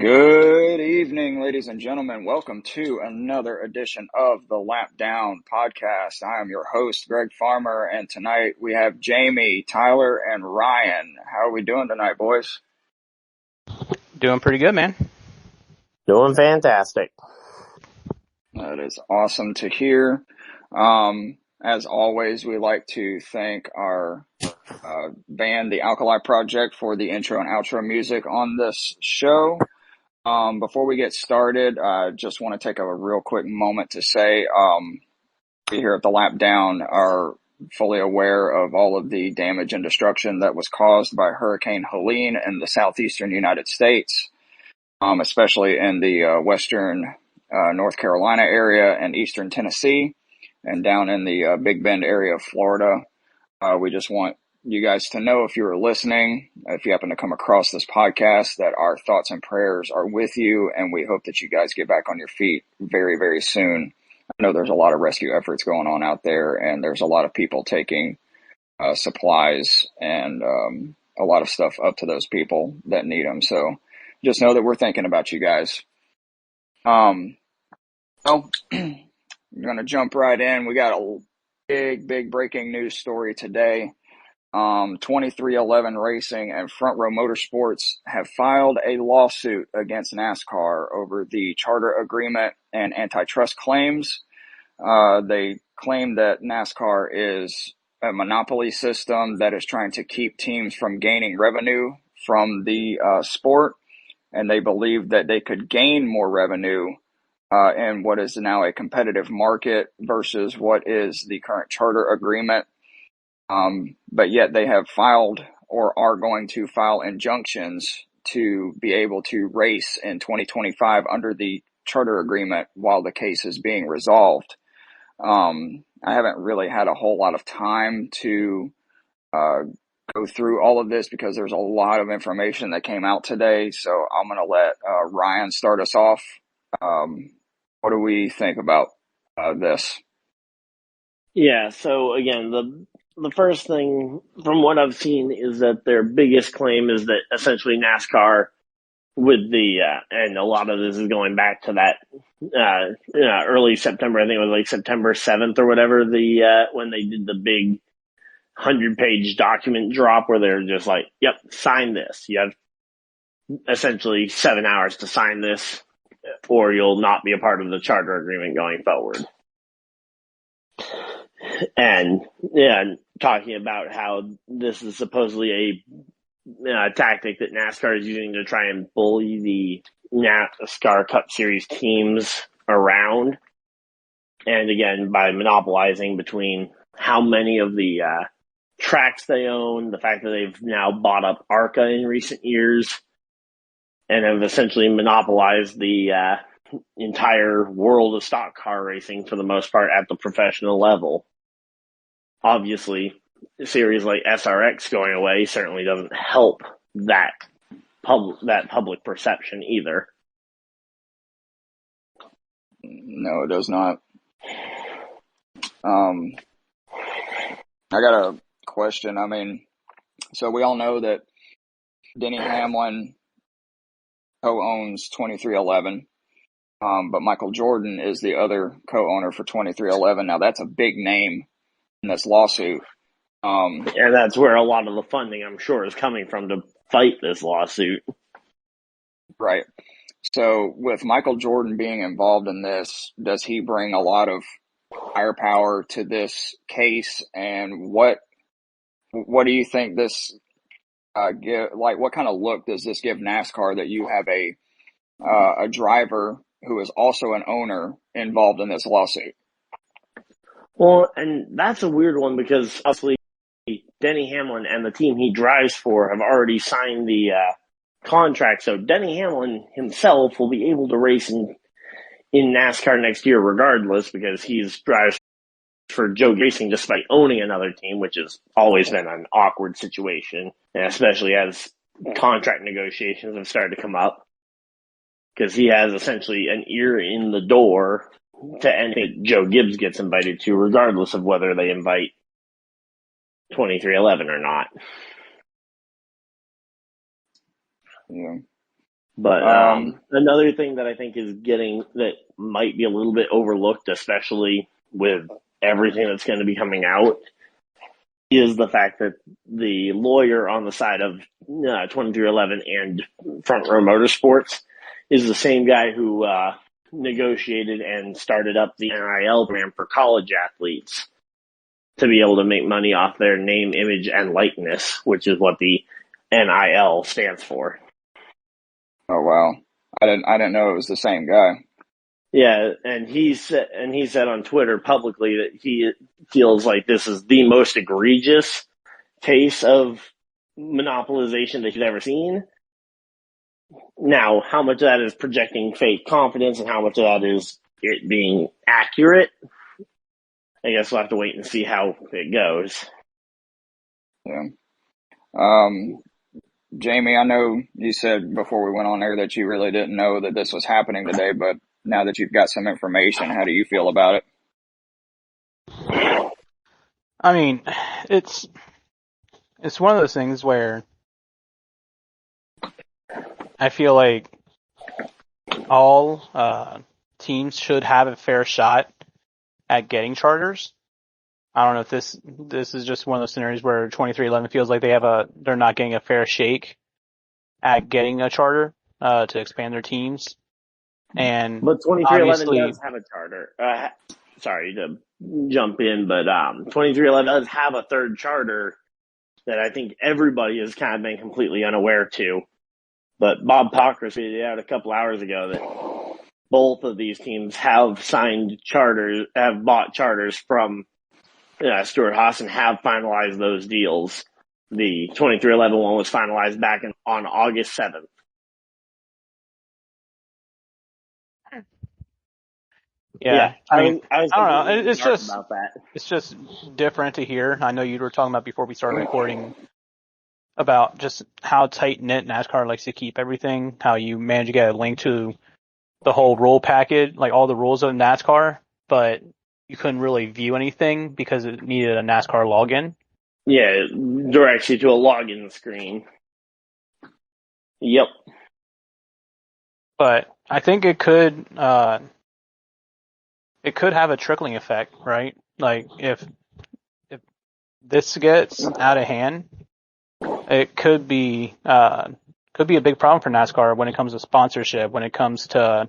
Good evening, ladies and gentlemen. Welcome to another edition of the Lap Down podcast. I am your host, Greg Farmer, and tonight we have Jayme, Tyler, and Ryan. How are we doing tonight, boys? Doing pretty good, man. Doing fantastic. That is awesome to hear. As always, we like to thank our band, The Alkali Project, for the intro and outro music on this show. Before we get started, I just want to take a real quick moment to say, we here at the Lap Down are fully aware of all of the damage and destruction that was caused by Hurricane Helene in the southeastern United States, especially in the western North Carolina area and eastern Tennessee and down in the Big Bend area of Florida. We just want you guys to know, if you're listening, if you happen to come across this podcast, that our thoughts and prayers are with you, and we hope that you guys get back on your feet very, very soon. I know there's a lot of rescue efforts going on out there, and there's a lot of people taking supplies and a lot of stuff up to those people that need them. So just know that we're thinking about you guys. I'm going to jump right in. We got a big breaking news story today. 2311 Racing and Front Row Motorsports have filed a lawsuit against NASCAR over the charter agreement and antitrust claims. They claim that NASCAR is a monopoly system that is trying to keep teams from gaining revenue from the sport, and they believe that they could gain more revenue in what is now a competitive market versus what is the current charter agreement. But yet they have filed or are going to file injunctions to be able to race in 2025 under the charter agreement while the case is being resolved. I haven't really had a whole lot of time to go through all of this because there's a lot of information that came out today. So I'm going to let Ryan start us off. What do we think about this? Yeah, so again, the first thing from what I've seen is that their biggest claim is that essentially NASCAR with the, and a lot of this is going back to that, early September, I think it was like September 7th or whatever, when they did the big 100-page document drop where they're just like, yep, sign this. You have essentially 7 hours to sign this or you'll not be a part of the charter agreement going forward. And talking about how this is supposedly a tactic that NASCAR is using to try and bully the NASCAR Cup Series teams around. And again, by monopolizing between how many of the tracks they own, the fact that they've now bought up ARCA in recent years, and have essentially monopolized the entire world of stock car racing for the most part at the professional level. Obviously, a series like SRX going away certainly doesn't help that public perception either. No, it does not. I got a question. I mean, so we all know that Denny Hamlin co-owns 2311, but Michael Jordan is the other co-owner for 2311. Now, that's a big name in this lawsuit. And that's where a lot of the funding, I'm sure, is coming from to fight this lawsuit. Right. So with Michael Jordan being involved in this, does he bring a lot of firepower to this case? And what do you think this what kind of look does this give NASCAR that you have a driver who is also an owner involved in this lawsuit? Well, and that's a weird one because obviously Denny Hamlin and the team he drives for have already signed the contract. So Denny Hamlin himself will be able to race in NASCAR next year regardless because he's drives for Joe Racing despite owning another team, which has always been an awkward situation, and especially as contract negotiations have started to come up because he has essentially an ear in the door to anything Joe Gibbs gets invited to, regardless of whether they invite 2311 or not. Yeah. But Um, another thing that I think is getting that might be a little bit overlooked, especially with everything that's going to be coming out, is the fact that the lawyer on the side of 2311 and Front Row Motorsports is the same guy who negotiated and started up the NIL program for college athletes to be able to make money off their name, image, and likeness, which is what the NIL stands for. oh wow, I didn't know it was the same guy. Yeah, and he said on Twitter publicly that he feels like this is the most egregious case of monopolization that he's ever seen. Now, how much of that is projecting fake confidence and how much of that is it being accurate? I guess we'll have to wait and see how it goes. Yeah. Jayme, I know you said before we went on there that you really didn't know that this was happening today, but now that you've got some information, how do you feel about it? I mean, it's one of those things where I feel like all teams should have a fair shot at getting charters. I don't know if this is just one of those scenarios where 2311 feels like they're not getting a fair shake at getting a charter to expand their teams. And But 2311 obviously, does have a charter. Sorry to jump in, but 2311 does have a third charter that I think everybody has kind of been completely unaware to. But Bob Cocker tweeted out a couple hours ago that both of these teams have signed charters, have bought charters from Stuart Haas and have finalized those deals. The 2311 one was finalized back on August 7th. yeah. I mean, I was I don't know. about that. It's just different to hear. I know you were talking about before we started recording about just how tight knit NASCAR likes to keep everything. How you manage to get a link to the whole rule package, like all the rules of NASCAR, but you couldn't really view anything because it needed a NASCAR login. Yeah, it directs you to a login screen. Yep. But I think it could have a trickling effect, right? Like if this gets out of hand, it could be a big problem for NASCAR when it comes to sponsorship, when it comes to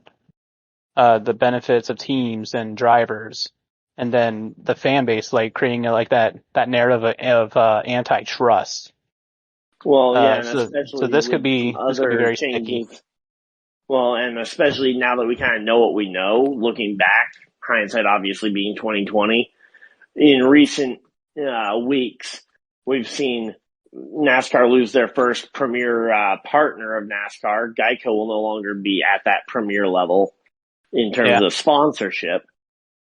the benefits of teams and drivers, and then the fan base, like creating that narrative of antitrust. Well, yeah, and especially so this could be other very changes. sticky. Well, and especially now that we kind of know what we know, looking back, hindsight obviously being 2020, in recent weeks, we've seen NASCAR lose their first premier partner of NASCAR. Geico will no longer be at that premier level in terms of sponsorship.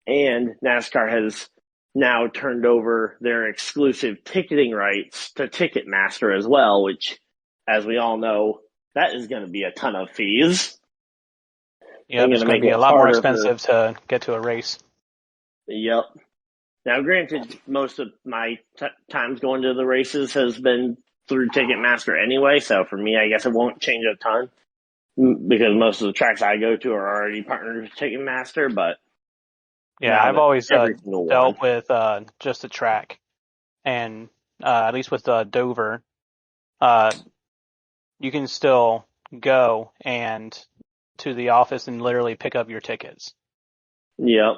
And NASCAR has now turned over their exclusive ticketing rights to Ticketmaster as well, which, as we all know, that is going to be a ton of fees. Yeah, it's going to be a lot more expensive to get to a race. Yep. Now, granted, most of my times going to the races has been through Ticketmaster anyway, so for me, I guess it won't change a ton because most of the tracks I go to are already partnered with Ticketmaster, but yeah, I've always dealt with just the track, and at least with Dover, you can still go and to the office and literally pick up your tickets. Yep.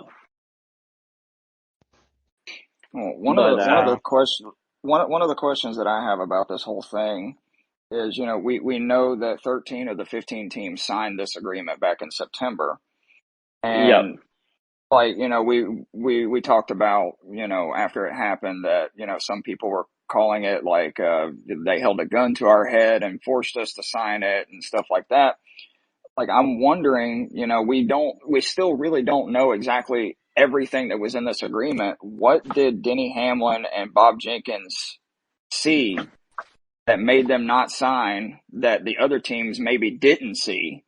Well, one of the questions that I have about this whole thing is, we know that 13 of the 15 teams signed this agreement back in September, and we talked about, after it happened that, some people were calling it like, they held a gun to our head and forced us to sign it and stuff like that. Like, I'm wondering, we still really don't know exactly everything that was in this agreement. What did Denny Hamlin and Bob Jenkins see that made them not sign that the other teams maybe didn't see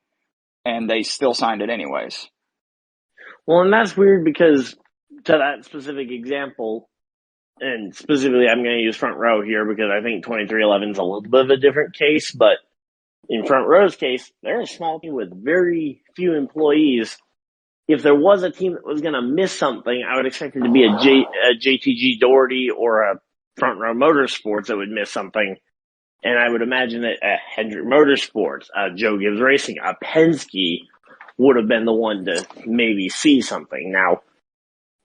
and they still signed it anyways? Well, and that's weird because to that specific example, and specifically I'm going to use Front Row here because I think 2311 is a little bit of a different case, but in Front Row's case, they're a small team with very few employees. If there was a team that was going to miss something, I would expect it to be a JTG Doherty or a Front Row Motorsports that would miss something. And I would imagine that a Hendrick Motorsports, Joe Gibbs Racing, a Penske would have been the one to maybe see something. Now,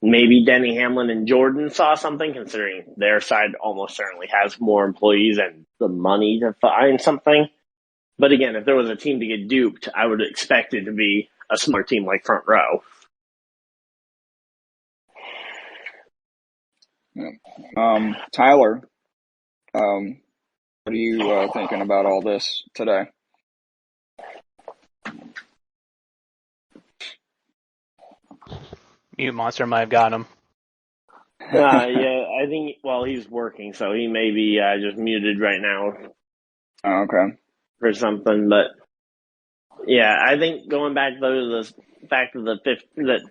maybe Denny Hamlin and Jordan saw something, considering their side almost certainly has more employees and the money to find something. But again, if there was a team to get duped, I would expect it to be a smaller team like Front Row. Yeah. Tyler, what are you thinking about all this today? Mute Monster might have got him. Yeah, I think, well, he's working, so he may be just muted right now. Oh, okay. For something, but yeah, I think going back though to the fact of the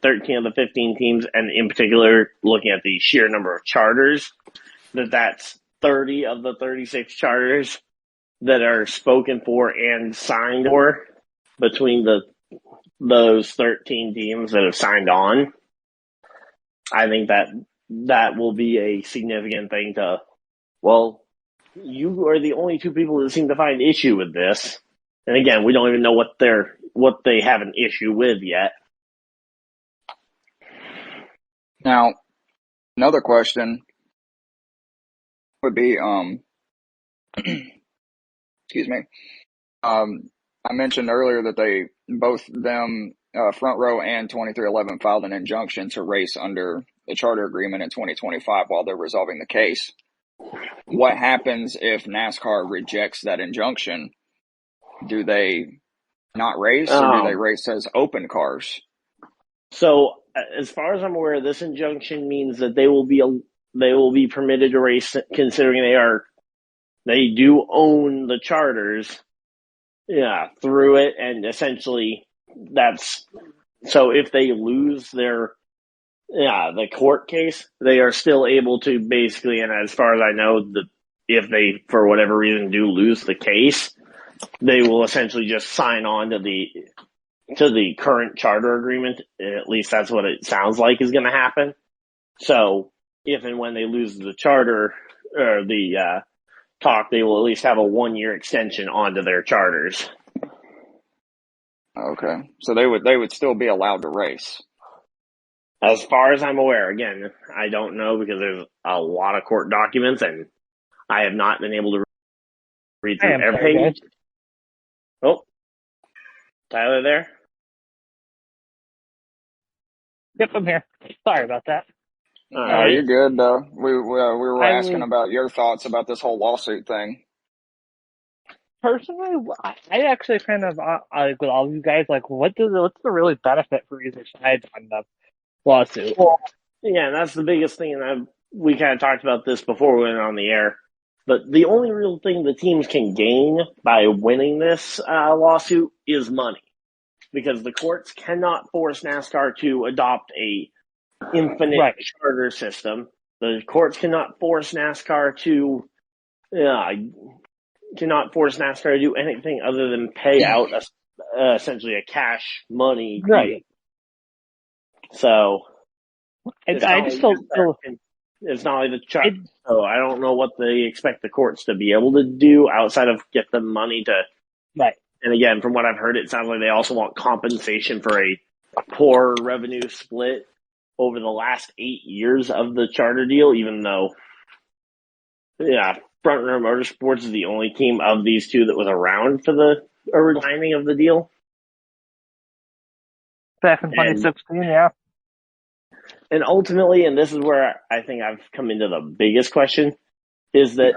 13 of the 15 teams, and in particular looking at the sheer number of charters, that's 30 of the 36 charters that are spoken for and signed for between those 13 teams that have signed on. I think that will be a significant thing to, well, you are the only two people that seem to find issue with this. And again, we don't even know what they have an issue with yet. Now, another question would be, excuse me. I mentioned earlier that both Front Row and 2311 filed an injunction to race under the charter agreement in 2025 while they're resolving the case. What happens if NASCAR rejects that injunction? Do they not race, or do they race as open cars? So, as far as I'm aware, this injunction means that they will be permitted to race, considering they do own the charters, through it, and essentially so if they lose the court case, they are still able to basically, and as far as I know, if they, for whatever reason, do lose the case, they will essentially just sign on to the current charter agreement. At least that's what it sounds like is going to happen. So if and when they lose the charter or the talk, they will at least have a 1-year extension onto their charters. Okay, so they would still be allowed to race. As far as I'm aware, again, I don't know because there's a lot of court documents and I have not been able to read through everything. Oh, Tyler there? Yep, I'm here. Sorry about that. You're good. We were asking about your thoughts about this whole lawsuit thing. Personally, I actually kind of like with all of you guys, like, what's the really benefit for either side on the lawsuit? Well, yeah, that's the biggest thing, and we kind of talked about this before we went on the air. But the only real thing the teams can gain by winning this lawsuit is money, because the courts cannot force NASCAR to adopt a infinite charter system. The courts cannot force NASCAR to do anything other than pay out essentially a cash money deal. So it's not like the charter. So I don't know what they expect the courts to be able to do outside of get the money to. Right. And again, from what I've heard, it sounds like they also want compensation for a poor revenue split over the last 8 years of the charter deal, even though, Front Row Motorsports is the only team of these two that was around for the original of the deal. Back in 2016, yeah. And ultimately, and this is where I think I've come into the biggest question, is that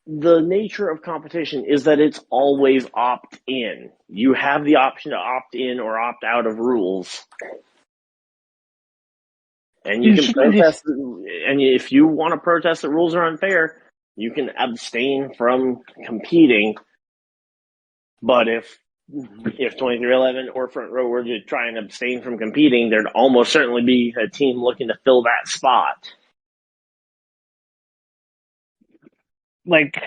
the nature of competition is that it's always opt-in. You have the option to opt-in or opt-out of rules. And you can protest, and if you want to protest that rules are unfair, you can abstain from competing. But if 2311 or Front Row were to try and abstain from competing, there'd almost certainly be a team looking to fill that spot. Like,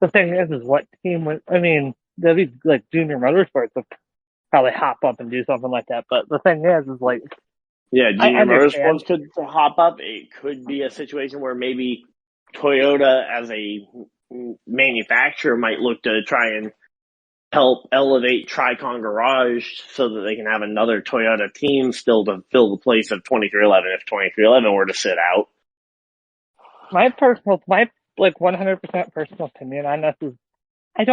the thing is what team would, I mean, there'll be like junior motorsports will probably hop up and do something like that. But the thing is like, Yeah, I junior understand. motorsports could hop up. It could be a situation where maybe Toyota as a manufacturer might look to try and help elevate Tricon Garage so that they can have another Toyota team still to fill the place of 2311 if 2311 were to sit out. My like 100% personal opinion on this is, I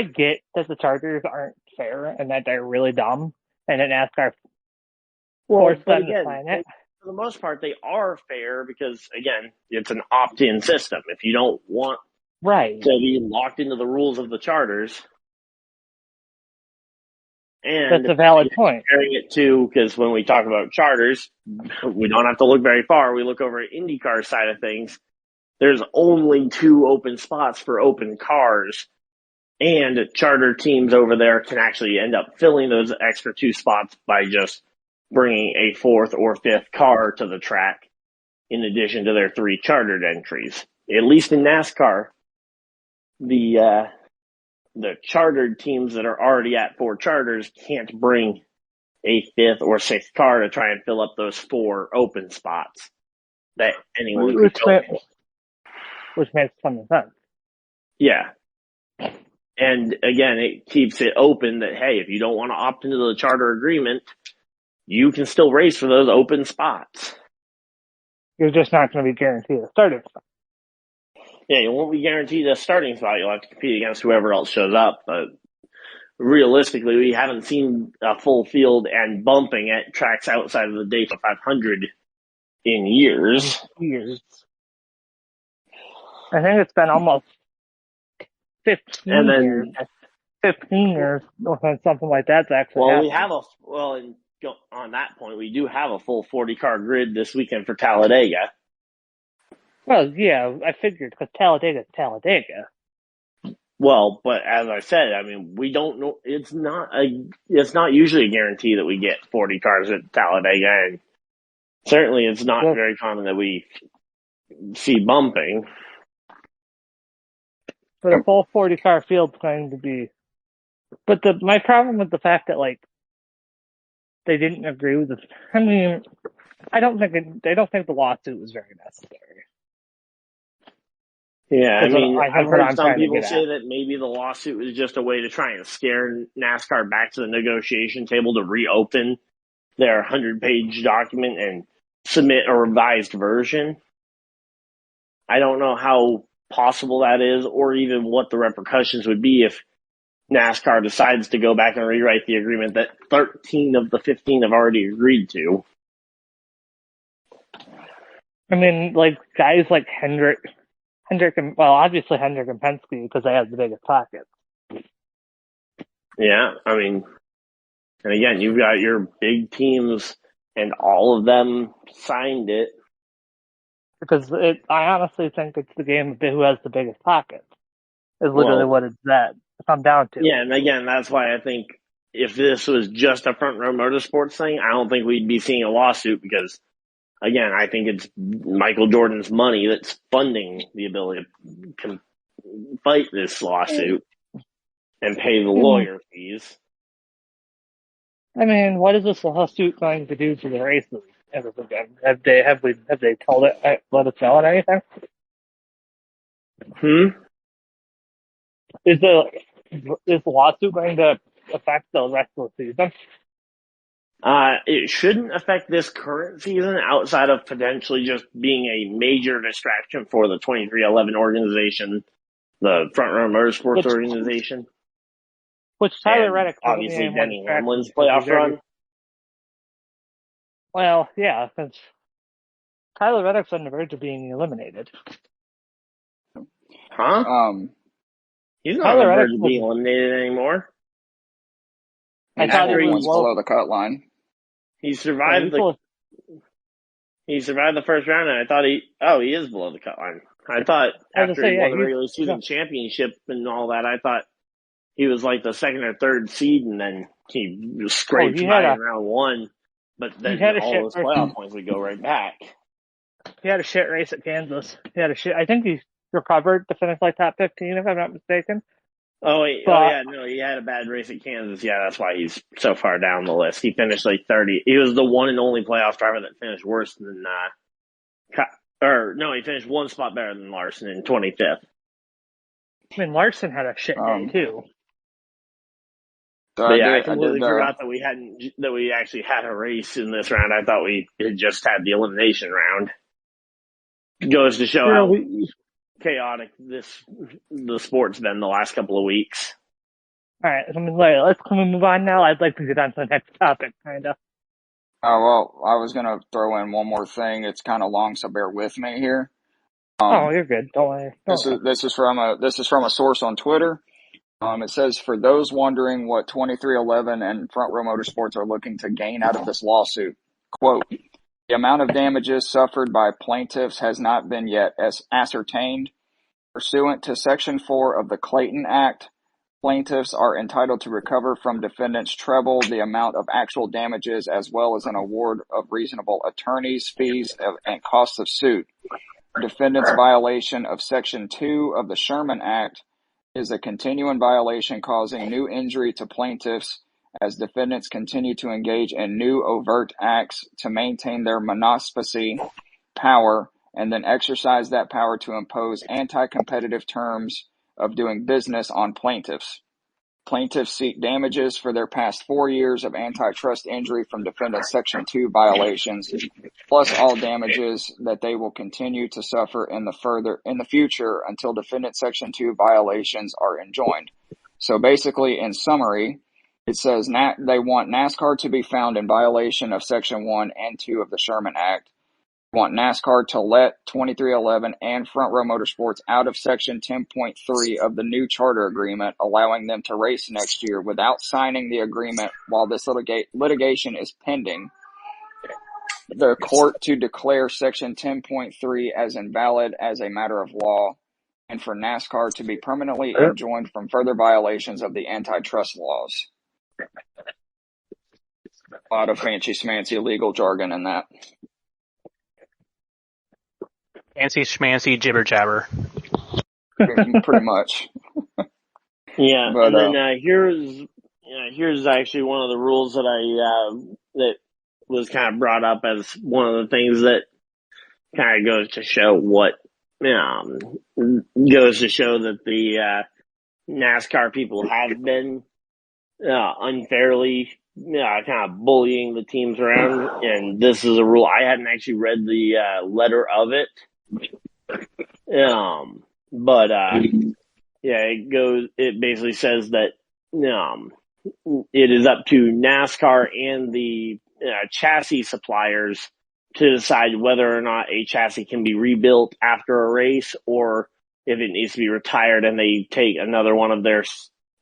get that the Chargers aren't fair and that they're really dumb and that NASCAR forced them to sign it. For the most part, they are fair because, again, it's an opt-in system. If you don't want Right. to be locked into the rules of the charters, and that's a valid point. Comparing it to, because when we talk about charters, we don't have to look very far. We look over at IndyCar side of things. There's only 2 open spots for open cars, and charter teams over there can actually end up filling those extra 2 spots by just bringing a 4th or 5th car to the track in addition to their 3 chartered entries. At least in NASCAR, the chartered teams that are already at 4 charters can't bring a 5th or 6th car to try and fill up those 4 open spots that anyone could fill. Which makes some sense. Yeah. And again, it keeps it open that, hey, if you don't want to opt into the charter agreement, you can still race for those open spots. You're just not going to be guaranteed a starting spot. Yeah, you won't be guaranteed a starting spot. You'll have to compete against whoever else shows up. But realistically, we haven't seen a full field and bumping at tracks outside of the Daytona 500 in years. I think it's been almost 15 years. 15 years, something like that's actually happened. And on that point, we do have a full 40-car grid this weekend for Talladega. Well, yeah, I figured because Talladega is Talladega. Well, but as I said, I mean, we don't know. It's not usually a guarantee that we get 40 cars at Talladega, and certainly it's not very common that we see bumping. But a full 40-car field's going to be. But my problem with the fact that like they didn't agree with this. I mean, I don't think the lawsuit was very necessary. Yeah, I mean, I've heard some people say that maybe the lawsuit was just a way to try and scare NASCAR back to the negotiation table to reopen their 100-page document and submit a revised version. I don't know how possible that is or even what the repercussions would be if NASCAR decides to go back and rewrite the agreement that 13 of the 15 have already agreed to. I mean, like, guys like Hendrick obviously Hendrick and Penske because they have the biggest pockets. Yeah, I mean, and again, you've got your big teams and all of them signed it. Because I honestly think it's the game of who has the biggest pockets. Is literally what it's that. If I'm down to. Yeah, and again, that's why I think if this was just a front row motorsports thing, I don't think we'd be seeing a lawsuit because, again, I think it's Michael Jordan's money that's funding the ability to fight this lawsuit and pay the lawyer fees. I mean, what is this lawsuit going to do to the races? Have they told it? Let us know on anything? Is the lawsuit going to affect the rest of the season? It shouldn't affect this current season outside of potentially just being a major distraction for the 2311 organization, the Front Row Motorsports organization. Which Tyler Reddick obviously Denny Hamlin's playoff run. Well, yeah, since Tyler Reddick's on the verge of being eliminated. Huh? He's not on the verge of being eliminated anymore. I thought he was below the cut line. He survived he survived the first round, and I thought he is below the cut line. I thought after he won the regular season championship and all that, I thought he was like the second or third seed, and then he scraped by in round 1. But then all those playoff points would go right back. He had a shit race at Kansas. I think he recovered to finish like top 15, if I'm not mistaken. Yeah, no, he had a bad race at Kansas. Yeah, that's why he's so far down the list. He finished like 30. He was the one and only playoff driver that finished worse than, he finished one spot better than Larson in 25th. I mean, Larson had a shit day too. So I completely forgot that we actually had a race in this round. I thought we had just had the elimination round. Goes to show how chaotic the sport's been the last couple of weeks. All right, let's move on now. I'd like to get on to the next topic, kind of. Well, I was going to throw in one more thing. It's kind of long, so bear with me here. You're good. Don't worry. This is from a source on Twitter. It says, for those wondering what 2311 and Front Row Motorsports are looking to gain out of this lawsuit, quote, the amount of damages suffered by plaintiffs has not been yet ascertained. Pursuant to Section 4 of the Clayton Act, plaintiffs are entitled to recover from defendants treble the amount of actual damages as well as an award of reasonable attorneys' fees and costs of suit. Defendants' violation of Section 2 of the Sherman Act is a continuing violation causing new injury to plaintiffs as defendants continue to engage in new overt acts to maintain their monopoly power and then exercise that power to impose anti-competitive terms of doing business on plaintiffs. Plaintiffs seek damages for their past 4 years of antitrust injury from defendants' Section 2 violations, plus all damages that they will continue to suffer in the future until defendant Section 2 violations are enjoined. So basically, in summary, it says they want NASCAR to be found in violation of Section 1 and 2 of the Sherman Act. Want NASCAR to let 2311 and Front Row Motorsports out of Section 10.3 of the new charter agreement, allowing them to race next year without signing the agreement while this litigation is pending. The court to declare Section 10.3 as invalid as a matter of law, and for NASCAR to be permanently enjoined from further violations of the antitrust laws. A lot of fancy-schmancy legal jargon in that. Fancy schmancy jibber jabber. Pretty much. Yeah, but, and then here's actually one of the rules that was kind of brought up as one of the things that kind of goes to show that the NASCAR people have been unfairly kind of bullying the teams around, and this is a rule. I hadn't actually read the letter of it. It basically says that it is up to NASCAR and the chassis suppliers to decide whether or not a chassis can be rebuilt after a race or if it needs to be retired and they take another one of their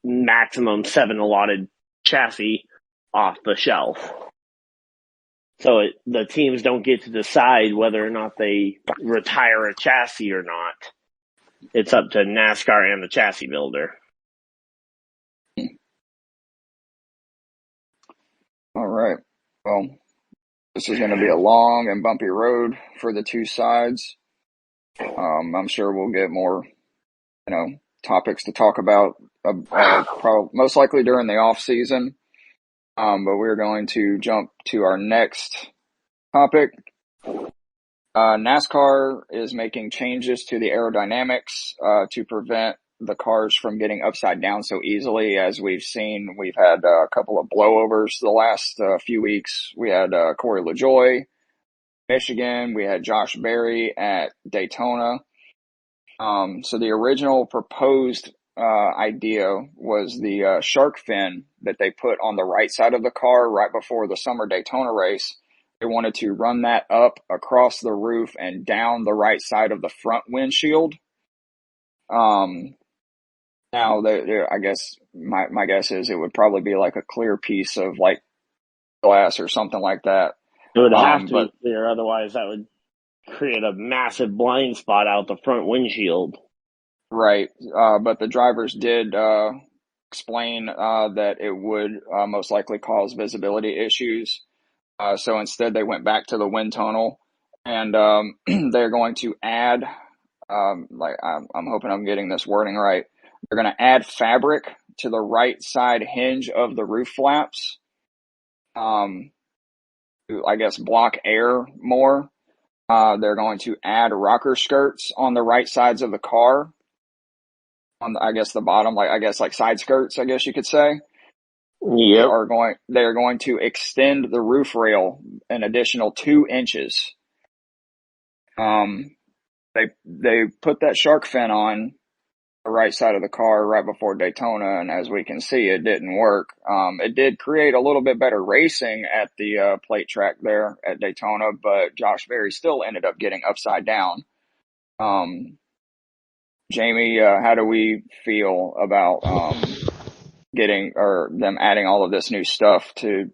maximum 7 allotted chassis off the shelf. So the teams don't get to decide whether or not they retire a chassis or not. It's up to NASCAR and the chassis builder. All right. Well, this is going to be a long and bumpy road for the two sides. I'm sure we'll get more, topics to talk about, probably most likely during the off season. But we're going to jump to our next topic. NASCAR is making changes to the aerodynamics to prevent the cars from getting upside down so easily. As we've seen, we've had a couple of blowovers the last few weeks. We had Corey LaJoie, Michigan. We had Josh Berry at Daytona. So the original proposed idea was the shark fin that they put on the right side of the car right before the summer Daytona race. They wanted to run that up across the roof and down the right side of the front windshield. Now, I guess my guess is it would probably be like a clear piece of like glass or something like that. It would have to be clear, otherwise that would create a massive blind spot out the front windshield. Right, but the drivers did explain that it would most likely cause visibility issues. So instead they went back to the wind tunnel, and they're going to add like I'm hoping I'm getting this wording right. They're going to add fabric to the right side hinge of the roof flaps, to, I guess, block air more. They're going to add rocker skirts on the right sides of the car, on I guess the bottom, like side skirts, I guess you could say. Yep. They're going to extend the roof rail an additional 2 inches. They put that shark fin on the right side of the car right before Daytona, and as we can see, it didn't work. It did create a little bit better racing at the plate track there at Daytona, but Josh Berry still ended up getting upside down. Jayme, how do we feel about them adding all of this new stuff to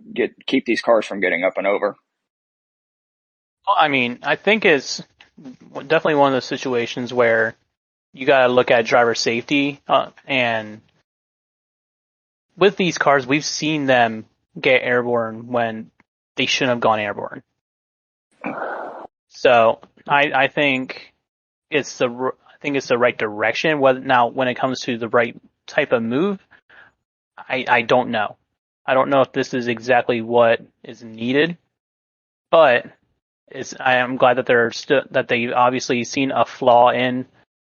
keep these cars from getting up and over? Well, I mean, I think it's definitely one of those situations where you got to look at driver safety, and with these cars, we've seen them get airborne when they shouldn't have gone airborne. So I think it's the right direction. When it comes to the right type of move, I don't know. I don't know if this is exactly what is needed, but I am glad that that they've obviously seen a flaw in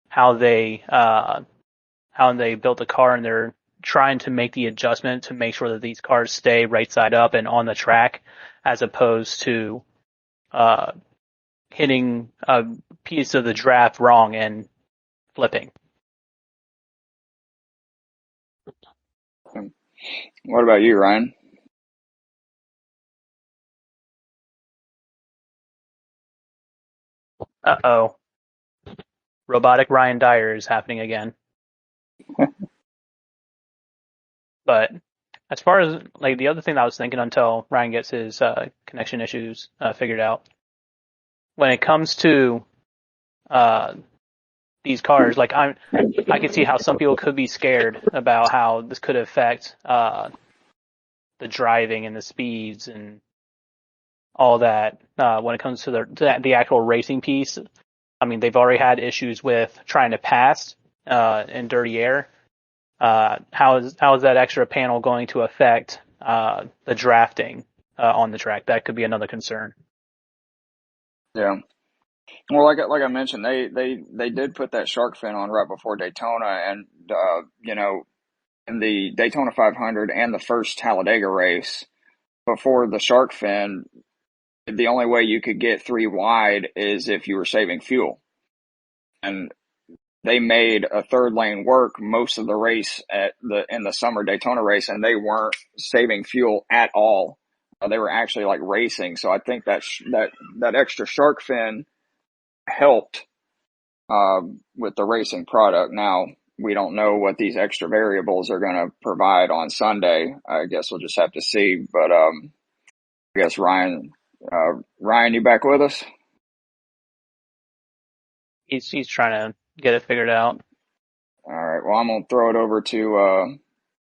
how they built the car, and they're trying to make the adjustment to make sure that these cars stay right side up and on the track, as opposed to hitting a piece of the draft wrong and flipping. What about you, Ryan? Uh-oh. Robotic Ryan Dyer is happening again. But as far as like the other thing that I was thinking until Ryan gets his connection issues figured out, when it comes to these cars, like I can see how some people could be scared about how this could affect the driving and the speeds and all that when it comes to the actual racing piece. I mean, they've already had issues with trying to pass in dirty air. How is that extra panel going to affect the drafting on the track? That could be another concern. Yeah. Well, like I mentioned, they did put that shark fin on right before Daytona, and in the Daytona 500 and the first Talladega race, before the shark fin, the only way you could get 3 wide is if you were saving fuel. And they made a third lane work most of the race in the summer Daytona race, and they weren't saving fuel at all. They were actually like racing. So I think that extra shark fin helped with the racing product. Now, we don't know what these extra variables are going to provide on Sunday. I guess we'll just have to see. But I guess Ryan, you back with us? He's trying to get it figured out. All right. Well, I'm gonna throw it over to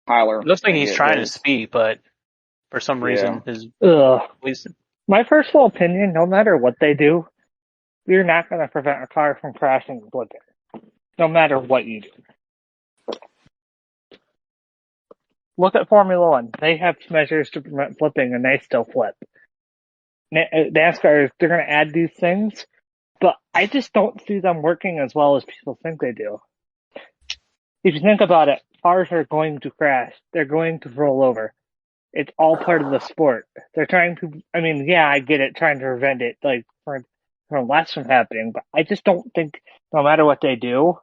Tyler. It looks like he's trying to speak, but for some reason his My personal opinion, no matter what they do, you're not going to prevent a car from crashing and flipping. No matter what you do. Look at Formula One. They have measures to prevent flipping, and they still flip. NASCAR, they're going to add these things, but I just don't see them working as well as people think they do. If you think about it, cars are going to crash. They're going to roll over. It's all part of the sport. They're trying to, I get it, trying to prevent it, like, from less from happening, but I just don't think, no matter what they do,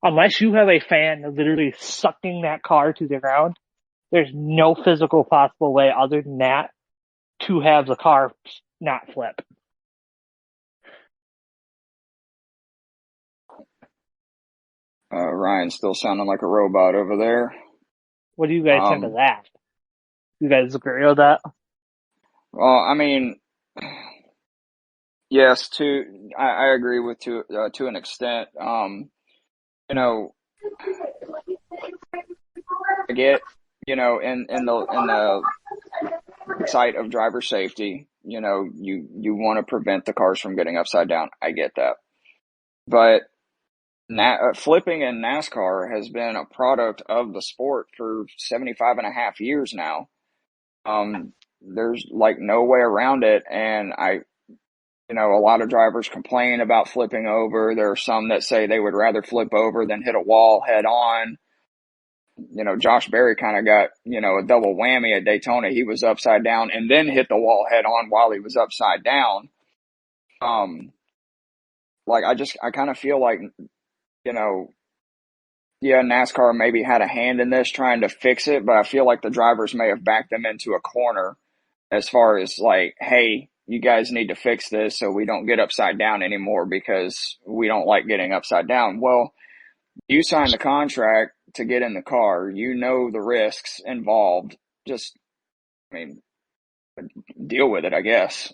unless you have a fan literally sucking that car to the ground, there's no physical possible way other than that to have the car not flip. Ryan's still sounding like a robot over there. What do you guys think of that? You guys agree with that? Well, I mean, yes, I agree with to an extent. I get, in the sight of driver safety, you want to prevent the cars from getting upside down. I get that. But flipping in NASCAR has been a product of the sport for 75 and a half years now. There's like no way around it. And a lot of drivers complain about flipping over. There are some that say they would rather flip over than hit a wall head on. Josh Berry kind of got, a double whammy at Daytona. He was upside down and then hit the wall head on while he was upside down. I kind of feel like, NASCAR maybe had a hand in this trying to fix it, but I feel like the drivers may have backed them into a corner as far as like, hey, you guys need to fix this so we don't get upside down anymore because we don't like getting upside down. Well, you signed the contract to get in the car. You know the risks involved. Just, deal with it, I guess.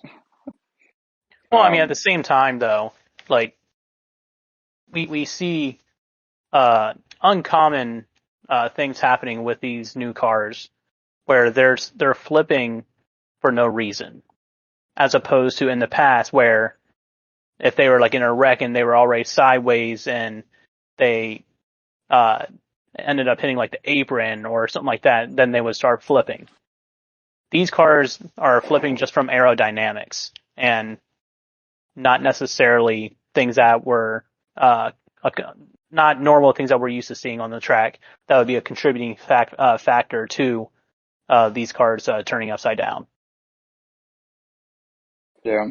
Well, at the same time, though, like we see uncommon things happening with these new cars, where they're flipping for no reason, as opposed to in the past where if they were like in a wreck and they were already sideways and they ended up hitting like the apron or something like that, then they would start flipping. These cars are flipping just from aerodynamics and not necessarily things that were not normal things that we're used to seeing on the track. That would be a contributing factor to these cars turning upside down. Yeah.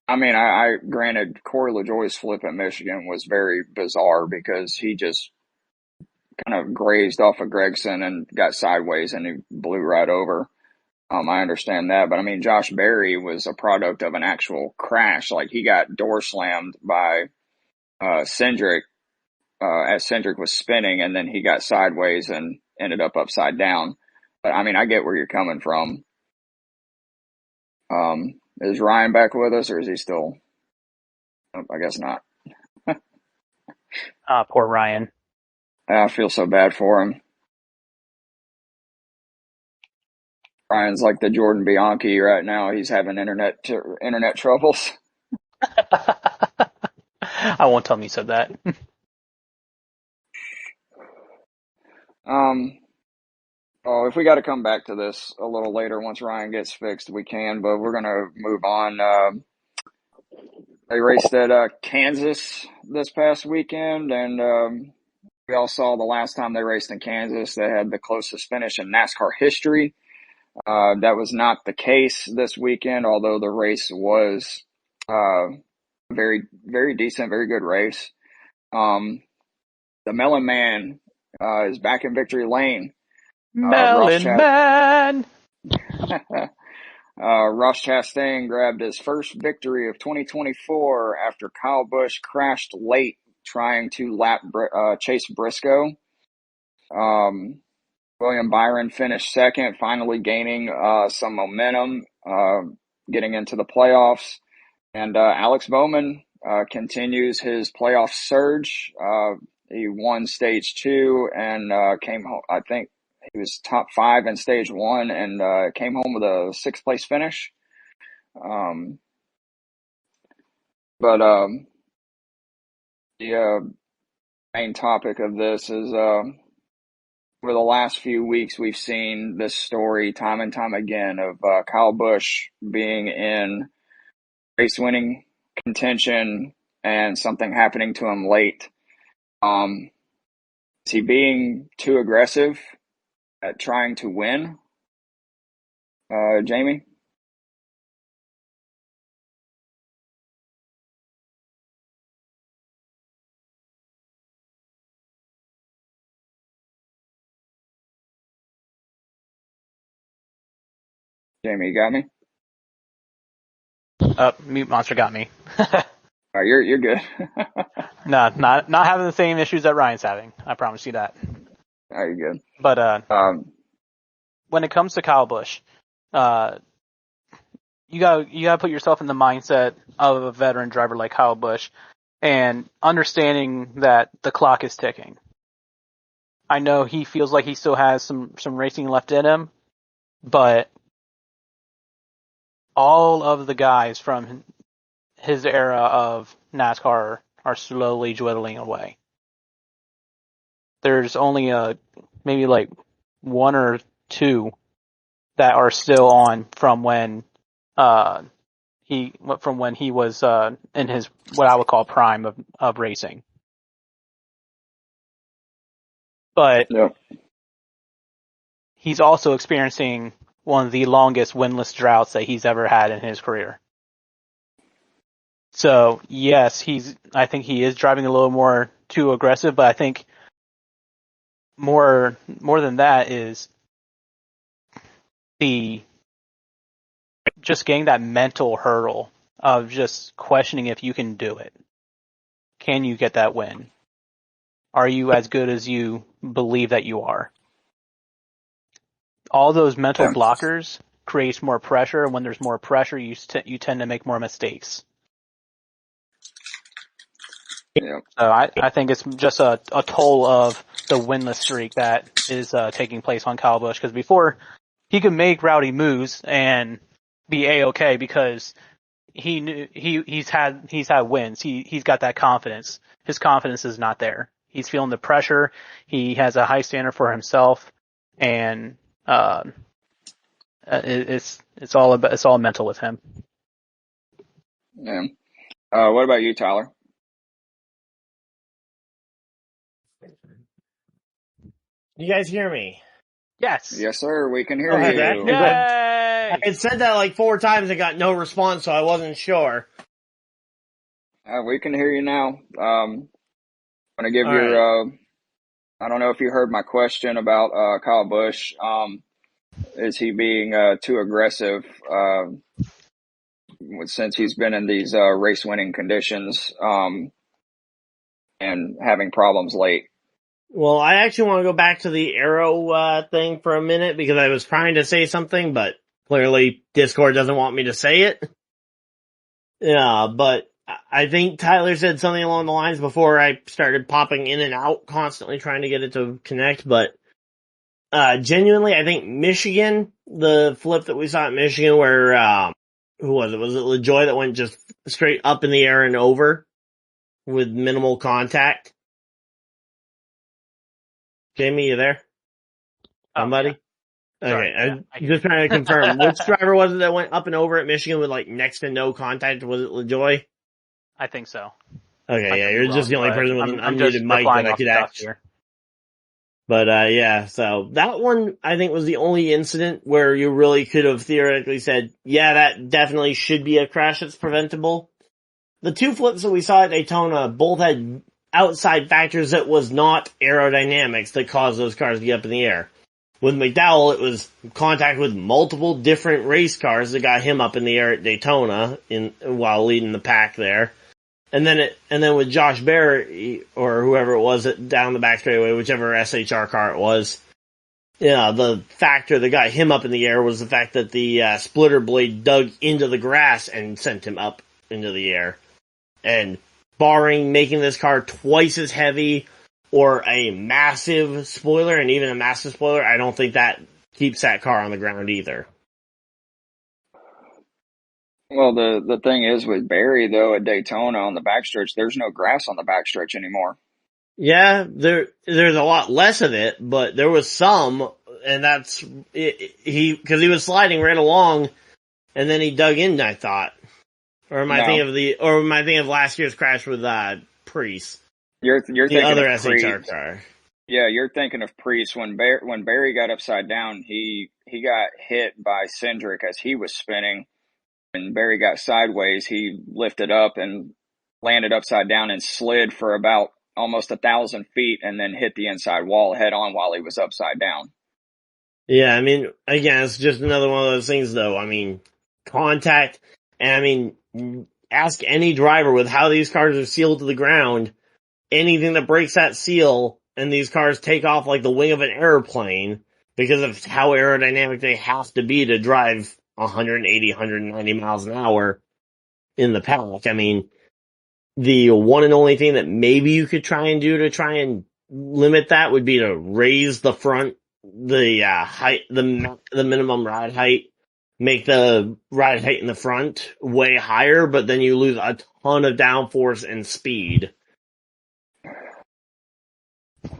I granted Corey LaJoie's flip at Michigan was very bizarre because he just kind of grazed off of Gregson and got sideways and he blew right over. I understand that, but Josh Berry was a product of an actual crash. Like he got door slammed by Cindric as Cindric was spinning, and then he got sideways and ended up upside down. But I get where you're coming from. Is Ryan back with us, or is he still? I guess not. Poor Ryan. I feel so bad for him. Ryan's like the Jordan Bianchi right now. He's having internet troubles. I won't tell him you said that. If we got to come back to this a little later once Ryan gets fixed, we can. But we're gonna move on. They raced at Kansas this past weekend, and we all saw the last time they raced in Kansas, they had the closest finish in NASCAR history. That was not the case this weekend, although the race was very, very decent, very good race. The Melon Man is back in victory lane. Melon Man! Ross Chastain grabbed his first victory of 2024 after Kyle Busch crashed late trying to lap Chase Briscoe. William Byron finished second, finally gaining some momentum, getting into the playoffs. And Alex Bowman continues his playoff surge. He won stage 2 and came home. I think he was top 5 in stage 1 and came home with a 6th place finish. The main topic of this is for the last few weeks, we've seen this story time and time again of Kyle Busch being in race-winning contention and something happening to him late. Is he being too aggressive at trying to win? Jayme? Jayme, you got me? Mute Monster got me. All right, you're good. No, not having the same issues that Ryan's having. I promise you that. All right, you're good. But when it comes to Kyle Busch, you gotta put yourself in the mindset of a veteran driver like Kyle Busch, and understanding that the clock is ticking. I know he feels like he still has some racing left in him, but all of the guys from his era of NASCAR are slowly dwindling away. there's only maybe like one or two that are still on from when he was in his what I would call prime of racing. But Yep. he's also experiencing one of the longest winless droughts that he's ever had in his career. So yes, I think he is driving a little more too aggressive, but I think more than that is just getting that mental hurdle of just questioning if you can do it. Can you get that win? Are you as good as you believe that you are? All those mental blockers creates more pressure, and when there's more pressure, you tend to make more mistakes. Yep. So I think it's just a toll of the winless streak that is taking place on Kyle Busch, because before he could make rowdy moves and be A-okay because he knew he's had wins. He's got that confidence. His confidence is not there. He's feeling the pressure. He has a high standard for himself, and it's all mental with him. Yeah. What about you, Tyler? You guys hear me? Yes. Yes, sir. We can hear Okay, you. that's Yay! I had said that like 4 times and got no response, so I wasn't sure. We can hear you now. Want to give All your, I don't know if you heard my question about Kyle Busch. Is he being too aggressive since he's been in these race-winning conditions and having problems late? Well, I actually want to go back to the aero thing for a minute because I was trying to say something, but clearly Discord doesn't want me to say it. Yeah, but I think Tyler said something along the lines before I started popping in and out, constantly trying to get it to connect, but genuinely, I think Michigan, the flip that we saw at Michigan where, who was it? Was it LaJoy that went just straight up in the air and over with minimal contact? Jayme, you there? Somebody? Yeah. Sorry, Okay, I'm just trying to confirm. Which driver was it that went up and over at Michigan with like next to no contact? Was it LaJoy? I think so. Okay, yeah, you're just the only person with an unmuted mic that I could actually. But yeah, so that one I think was the only incident where you really could have theoretically said, yeah, that definitely should be a crash that's preventable. The 2 flips that we saw at Daytona both had outside factors that was not aerodynamics that caused those cars to get up in the air. With McDowell, it was contact with multiple different race cars that got him up in the air at Daytona while leading the pack there. And then with Josh Berry, or whoever it was down the back straightaway, whichever SHR car it was, yeah, the factor that got him up in the air was the fact that the splitter blade dug into the grass and sent him up into the air. And barring making this car twice as heavy or a massive spoiler, and even a massive spoiler, I don't think that keeps that car on the ground either. Well, the thing is with Barry, though, at Daytona on the backstretch, there's no grass on the backstretch anymore. Yeah, there's a lot less of it, but there was some, and that's, cause he was sliding right along, and then he dug in, I thought. Or am I thinking of last year's crash with, Priest? You're the thinking other of SHR Priest. car. Yeah, you're thinking of Priest. When Barry got upside down, he got hit by Cindric as he was spinning. When Barry got sideways, he lifted up and landed upside down and slid for about almost 1,000 feet and then hit the inside wall head on while he was upside down. Yeah, I mean, again, it's just another one of those things though. I mean, contact, and I mean, ask any driver with how these cars are sealed to the ground, anything that breaks that seal and these cars take off like the wing of an airplane because of how aerodynamic they have to be to drive 180, 190 miles an hour in the pack. I mean, the one and only thing that maybe you could try and do to try and limit that would be to raise the front, the height, the minimum ride height, make the ride height in the front way higher, but then you lose a ton of downforce and speed.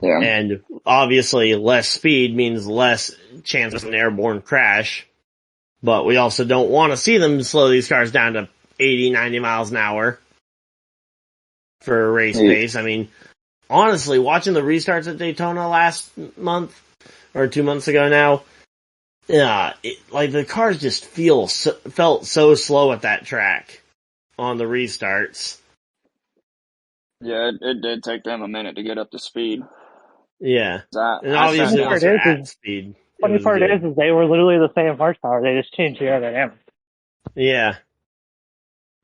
Yeah. And obviously less speed means less chance of an airborne crash. But we also don't want to see them slow these cars down to 80, 90 miles an hour for a race pace. I mean, honestly, watching the restarts at Daytona last month, or 2 months ago now, like the cars just felt so slow at that track on the restarts. Yeah, it did take them a minute to get up to speed. Yeah. And I obviously sat once down. they're at speed, it Funny was part good. is they were literally the same horsepower. They just changed the aerodynamics. Yeah.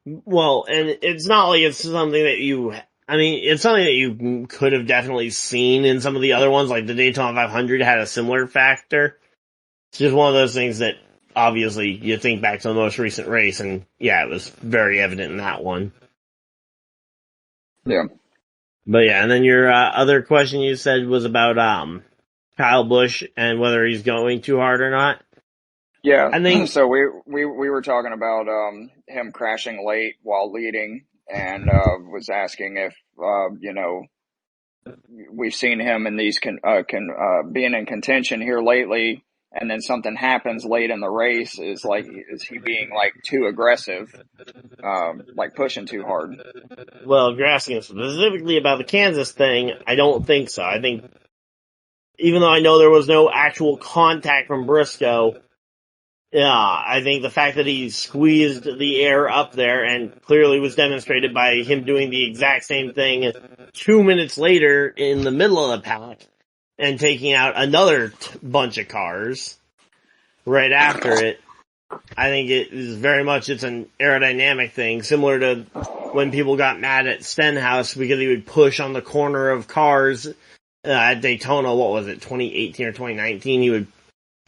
Well, and it's not like it's something that it's something that you could have definitely seen in some of the other ones, like the Daytona 500 had a similar factor. It's just one of those things that obviously you think back to the most recent race, and yeah, it was very evident in that one. Yeah. But yeah, and then your other question you said was about Kyle Busch and whether he's going too hard or not. Yeah, I think so we were talking about him crashing late while leading, and was asking if we've seen him in these being in contention here lately, and then something happens late in the race. Is he being like too aggressive, like pushing too hard? Well, if you're asking specifically about the Kansas thing, I don't think so. I think even though I know there was no actual contact from Briscoe, yeah, I think the fact that he squeezed the air up there and clearly was demonstrated by him doing the exact same thing 2 minutes later in the middle of the pack and taking out another bunch of cars right after it. I think it is very much, it's an aerodynamic thing, similar to when people got mad at Stenhouse because he would push on the corner of cars at Daytona. What was it, 2018 or 2019?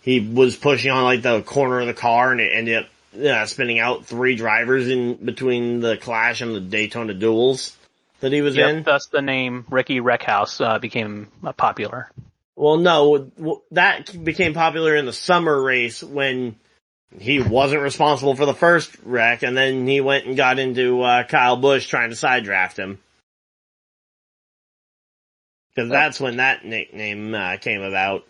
He was pushing on like the corner of the car, and it ended up spinning out 3 drivers in between the Clash and the Daytona duels that he was in. Thus the name Ricky Wreckhouse became popular. Well, no, that became popular in the summer race when he wasn't responsible for the first wreck, and then he went and got into Kyle Busch trying to side draft him. Because that's when that nickname came about.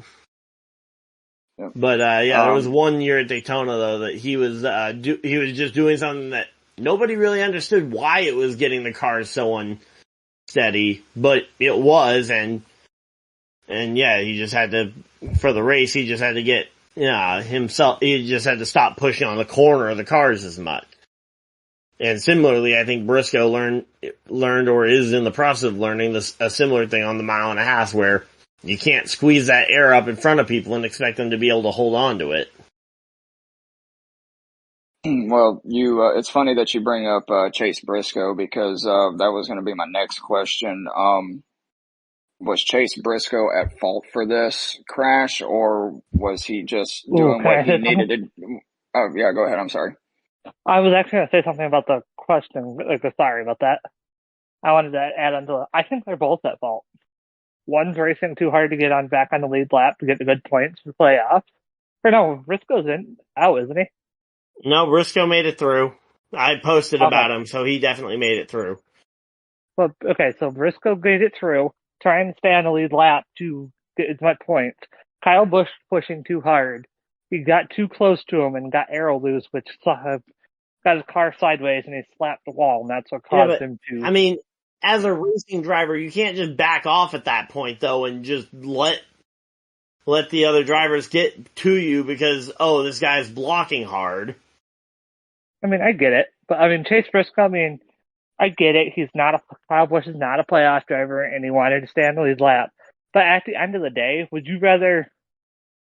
Yep. But there was 1 year at Daytona though that he was just doing something that nobody really understood why it was getting the cars so unsteady, but it was, and yeah, he just had to, for the race, he just had to get himself. He just had to stop pushing on the corner of the cars as much. And similarly, I think Briscoe learned or is in the process of learning a similar thing on the 1.5 miles where you can't squeeze that air up in front of people and expect them to be able to hold on to it. Well, it's funny that you bring up Chase Briscoe because that was going to be my next question. Was Chase Briscoe at fault for this crash, or was he just doing what he needed to? Oh, yeah, go ahead. I'm sorry. I was actually going to say something about the question. Sorry about that. I wanted to add on to it. I think they're both at fault. One's racing too hard to get back on the lead lap to get the good points for playoffs. Or no, Briscoe's out, isn't he? No, Briscoe made it through. I posted about him, so he definitely made it through. Well, okay, so Briscoe made it through, trying to stay on the lead lap to get as much points. Kyle Busch pushing too hard. He got too close to him and got aero loose, which got his car sideways, and he slapped the wall, and that's what caused him to... I mean, as a racing driver, you can't just back off at that point, though, and just let the other drivers get to you because, this guy's blocking hard. I mean, I get it. But, I mean, Chase Briscoe, I get it. Kyle Busch is not a playoff driver, and he wanted to stay on the lead lap. But at the end of the day, would you rather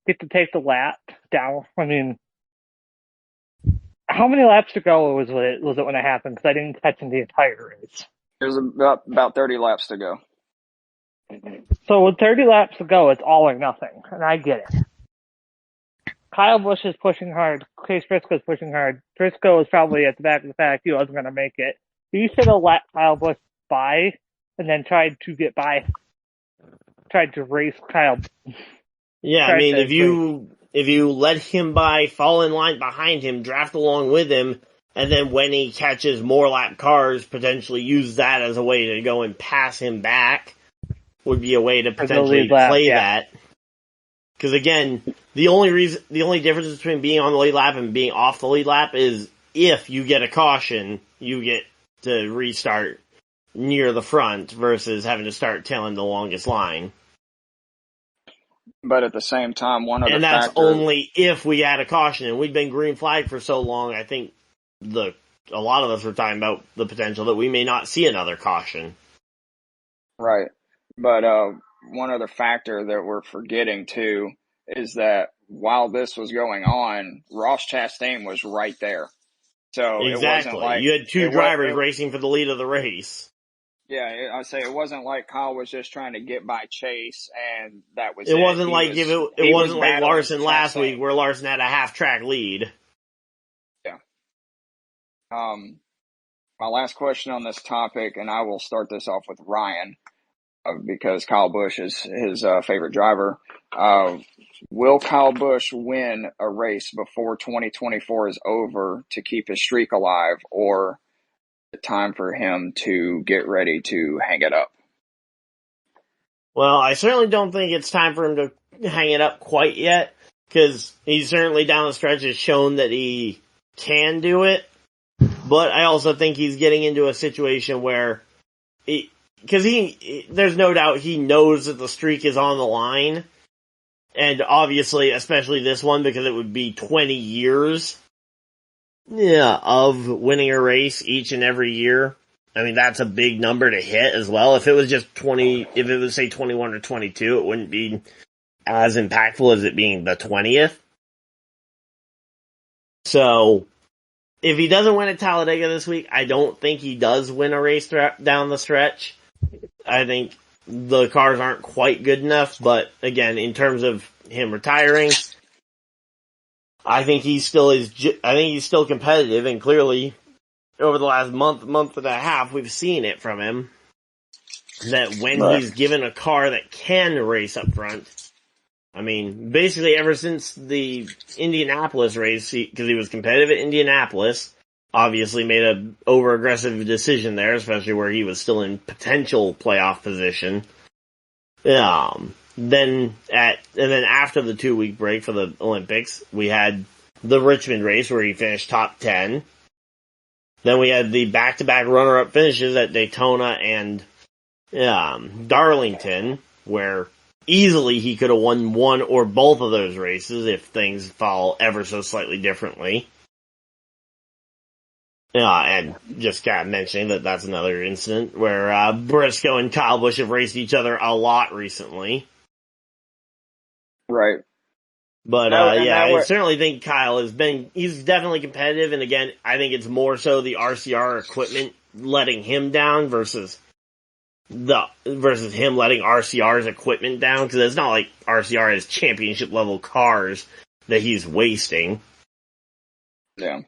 get to take the lap down? I mean, how many laps to go was it when it happened? Because I didn't catch in the entire race. There's about 30 laps to go. So with 30 laps to go, it's all or nothing, and I get it. Kyle Busch is pushing hard. Chase Briscoe is pushing hard. Briscoe is probably at the back of the pack. He wasn't going to make it. He should have let Kyle Busch by and then tried to race Kyle. Yeah, I mean, if you let him by, fall in line behind him, draft along with him, and then when he catches more lap cars, potentially use that as a way to go and pass him back, would be a way to For the potentially lead lap, play yeah. that. Because again, the only difference between being on the lead lap and being off the lead lap is if you get a caution, you get to restart near the front versus having to start tailing the longest line. But at the same time, one other And that's factor, only if we had a caution. And we've been green flagged for so long, I think a lot of us were talking about the potential that we may not see another caution. right? But one other factor that we're forgetting too is that while this was going on, Ross Chastain was right there. So it wasn't Exactly. like You had two drivers racing for the lead of the race. Yeah, I say it wasn't like Kyle was just trying to get by Chase and that was It wasn't like it wasn't like Larson last week where Larson had a half track lead. Yeah. My last question on this topic, and I will start this off with Ryan, because Kyle Busch is his favorite driver. Will Kyle Busch win a race before 2024 is over to keep his streak alive, or is it time for him to get ready to hang it up? Well, I certainly don't think it's time for him to hang it up quite yet, because he's certainly down the stretch has shown that he can do it. But I also think he's getting into a situation where, because there's no doubt he knows that the streak is on the line. And obviously, especially this one, because it would be 20 years, of winning a race each and every year. I mean, that's a big number to hit as well. If it was just 20, if it was say 21 or 22, it wouldn't be as impactful as it being the 20th. So, if he doesn't win at Talladega this week, I don't think he does win a race down the stretch. I think the cars aren't quite good enough, but again, in terms of him retiring, I think he's still competitive, and clearly, over the last month and a half, we've seen it from him, that when he's given a car that can race up front, I mean, basically ever since the Indianapolis race, because he was competitive at Indianapolis, obviously made a over-aggressive decision there, especially where he was still in potential playoff position. Then after the 2-week break for the Olympics, we had the Richmond race where he finished top 10. Then we had the back-to-back runner-up finishes at Daytona and Darlington, where easily he could have won one or both of those races if things fall ever so slightly differently. And just kind of mentioning that that's another incident where Briscoe and Kyle Busch have raced each other a lot recently. Right. But I certainly think Kyle he's definitely competitive, and again, I think it's more so the RCR equipment letting him down versus him letting RCR's equipment down, because it's not like RCR has championship level cars that he's wasting. Yeah.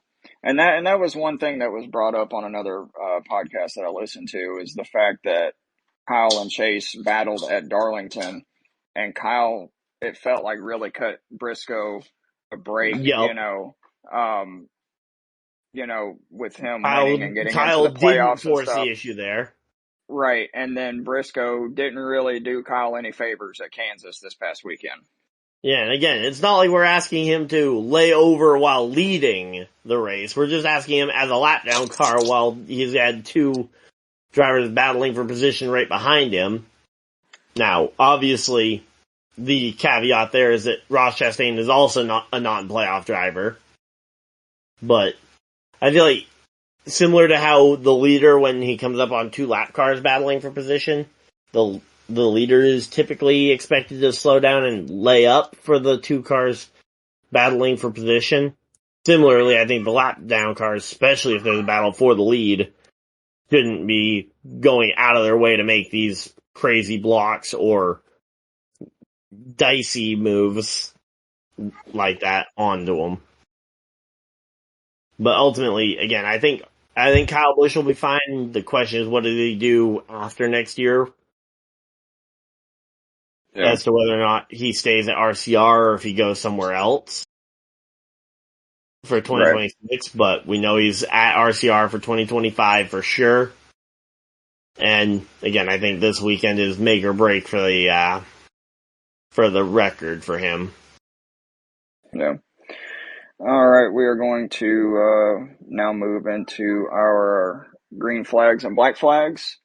And that was one thing that was brought up on another podcast that I listened to, is the fact that Kyle and Chase battled at Darlington, and Kyle, it felt like, really cut Briscoe a break, Yep. with him Kyle, winning and getting Kyle into the playoffs didn't force and stuff. the issue there. Right. And then Briscoe didn't really do Kyle any favors at Kansas this past weekend. Yeah, and again, it's not like we're asking him to lay over while leading the race. We're just asking him as a lap down car while he's had two drivers battling for position right behind him. Now, obviously, the caveat there is that Ross Chastain is also not a non-playoff driver. But I feel like, similar to how the leader, when he comes up on two lap cars battling for position, the leader is typically expected to slow down and lay up for the two cars battling for position. Similarly, I think the lap down cars, especially if there's a battle for the lead, shouldn't be going out of their way to make these crazy blocks or dicey moves like that onto them. But ultimately, again, I think Kyle Busch will be fine. The question is, what does he do after next year? Yeah. As to whether or not he stays at RCR or if he goes somewhere else for 2026. Right. But we know he's at RCR for 2025 for sure. And again, I think this weekend is make or break for the record for him. Yeah. All right, we are going to now move into our green flags and black flags.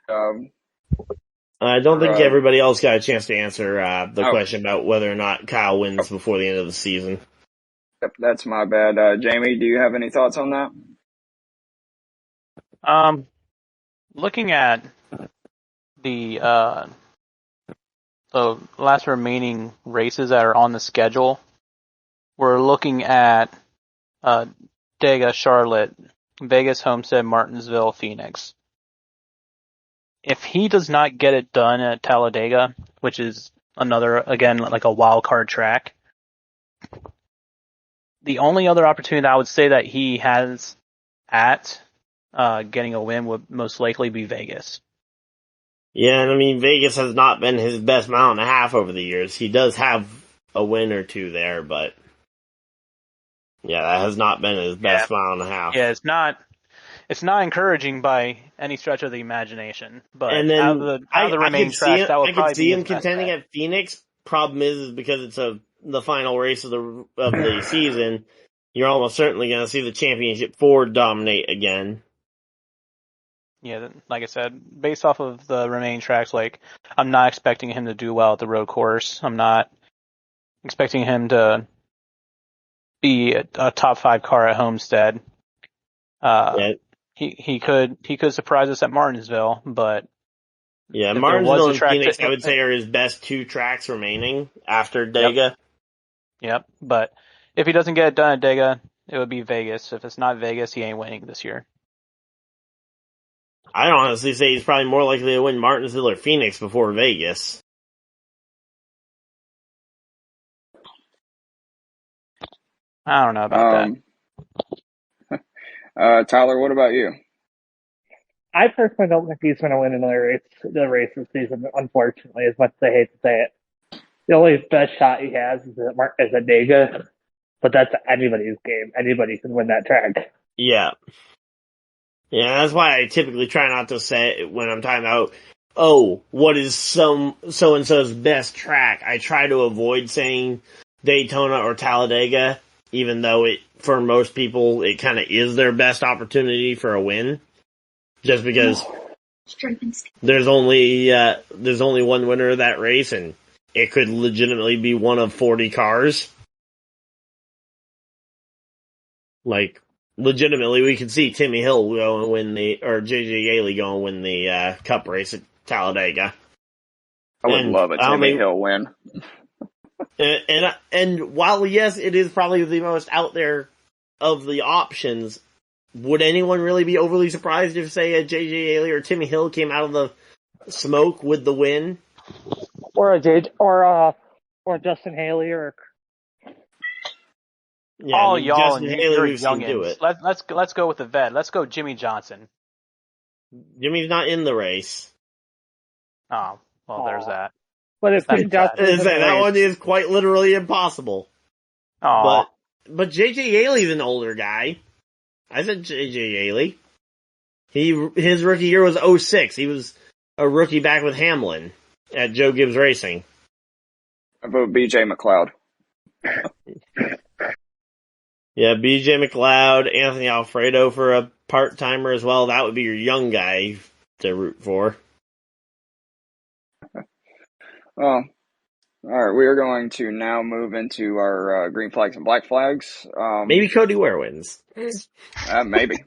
I don't think everybody else got a chance to answer the question about whether or not Kyle wins before the end of the season. Yep, that's my bad. Jayme, do you have any thoughts on that? Looking at the last remaining races that are on the schedule, we're looking at Dega, Charlotte, Vegas, Homestead, Martinsville, Phoenix. If he does not get it done at Talladega, which is another, again, like a wild card track, the only other opportunity that I would say that he has at getting a win would most likely be Vegas. Yeah, and I mean, Vegas has not been his best mile and a half over the years. He does have a win or two there, but yeah, that has not been his best mile and a half. Yeah, it's not encouraging by any stretch of the imagination. But and then out of the remaining tracks, that would probably see be him contending at Phoenix. Problem is because it's the final race of the season. You're almost certainly going to see the championship Ford dominate again. Yeah, like I said, based off of the remaining tracks, like I'm not expecting him to do well at the road course. I'm not expecting him to be a top 5 car at Homestead. He could surprise us at Martinsville, but yeah, Martinsville and Phoenix, I would say, are his best 2 tracks remaining after Dega. Yep, but if he doesn't get it done at Dega, it would be Vegas. If it's not Vegas, he ain't winning this year. I'd honestly say he's probably more likely to win Martinsville or Phoenix before Vegas. I don't know about that. Tyler, what about you? I personally don't think he's going to win another race this season, unfortunately, as much as I hate to say it. The only best shot he has is at Dega, but that's anybody's game. Anybody can win that track. Yeah. Yeah, that's why I typically try not to say it when I'm talking about, what is so-and-so's best track. I try to avoid saying Daytona or Talladega, even though for most people, it kind of is their best opportunity for a win. Just because there's only one winner of that race, and it could legitimately be one of 40 cars. Like, legitimately, we could see Timmy Hill go and win or JJ Yaley go and win the Cup race at Talladega. I would love a Timmy Hill win. And while yes, it is probably the most out there of the options, would anyone really be overly surprised if, say, a JJ Yaley or Timmy Hill came out of the smoke with the win? Or Justin Haley or. Yeah, all y'all and you're youngins. Let's go with the vet. Let's go Jimmy Johnson. Jimmy's not in the race. Oh, well, there's that. But if that one is quite literally impossible. Oh, but JJ Yaley's an older guy. I said JJ Yaley. His rookie year was 06. He was a rookie back with Hamlin at Joe Gibbs Racing. I vote BJ McLeod. Yeah, BJ McLeod, Anthony Alfredo for a part-timer as well. That would be your young guy to root for. Well, all right, we are going to now move into our green flags and black flags. Maybe Cody Ware wins. Maybe.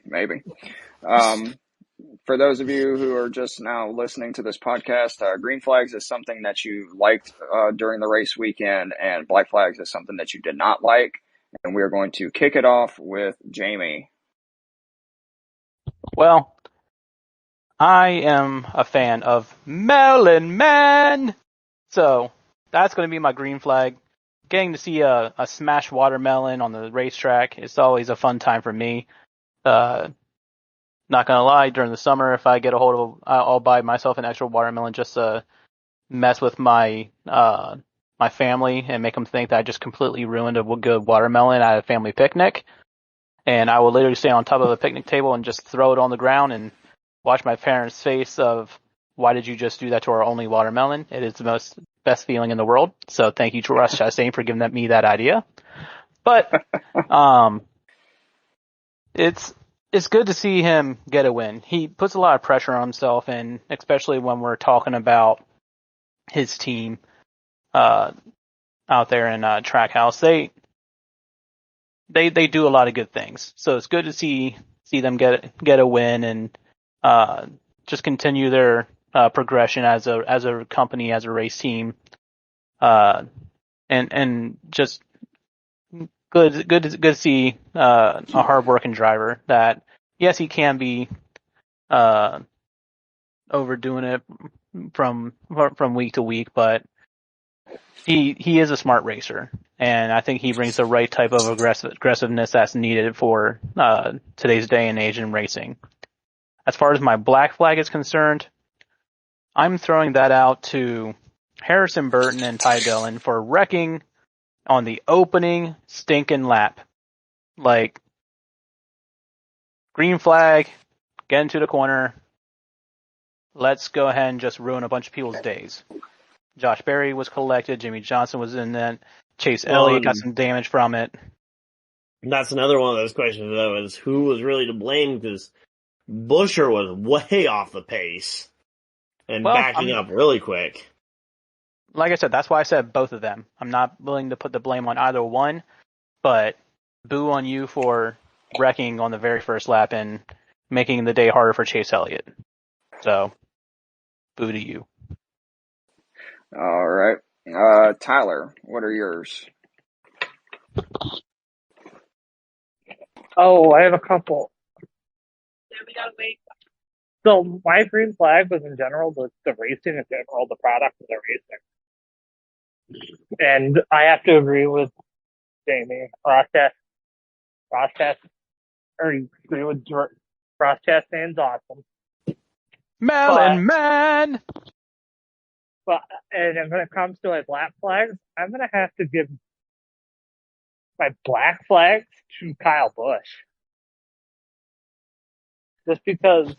For those of you who are just now listening to this podcast, green flags is something that you liked during the race weekend, and black flags is something that you did not like. And we're going to kick it off with Jayme. Well, I am a fan of Melon Man, so that's going to be my green flag. Getting to see a smashed watermelon on the racetrack is always a fun time for me. Not gonna lie, during the summer, if I get a hold of, I'll buy myself an extra watermelon just to mess with my family and make them think that I just completely ruined a good watermelon at a family picnic. And I will literally stay on top of a picnic table and just throw it on the ground and watch my parents' face of, why did you just do that to our only watermelon? It is the best feeling in the world. So thank you to Ross Chastain for giving me that idea. But it's good to see him get a win. He puts a lot of pressure on himself, and especially when we're talking about his team out there in Trackhouse, they do a lot of good things. So it's good to see them get a win and just continue their progression as a company, as a race team, and just good to see a hardworking driver that, yes, he can be overdoing it from week to week, but he is a smart racer, and I think he brings the right type of aggressiveness that's needed for today's day and age in racing. As far as my black flag is concerned, I'm throwing that out to Harrison Burton and Ty Dillon for wrecking on the opening stinking lap. Like, green flag, get into the corner, let's go ahead and just ruin a bunch of people's days. Josh Berry was collected, Jimmy Johnson was in that, Chase Elliott got some damage from it. That's another one of those questions, though, is who was really to blame, because Busher was way off the pace and backing up really quick. Like I said, that's why I said both of them. I'm not willing to put the blame on either one, but boo on you for wrecking on the very first lap and making the day harder for Chase Elliott. So, boo to you. All right. Tyler, what are yours? Oh, I have a couple. Yeah, we gotta wait. So my green flag was in general the racing in general, the product of the racing. And I have to agree with Jayme. Ross Chastain's awesome. Melon Man! But, and when it comes to my black flags, I'm going to have to give my black flags to Kyle Busch. Just because.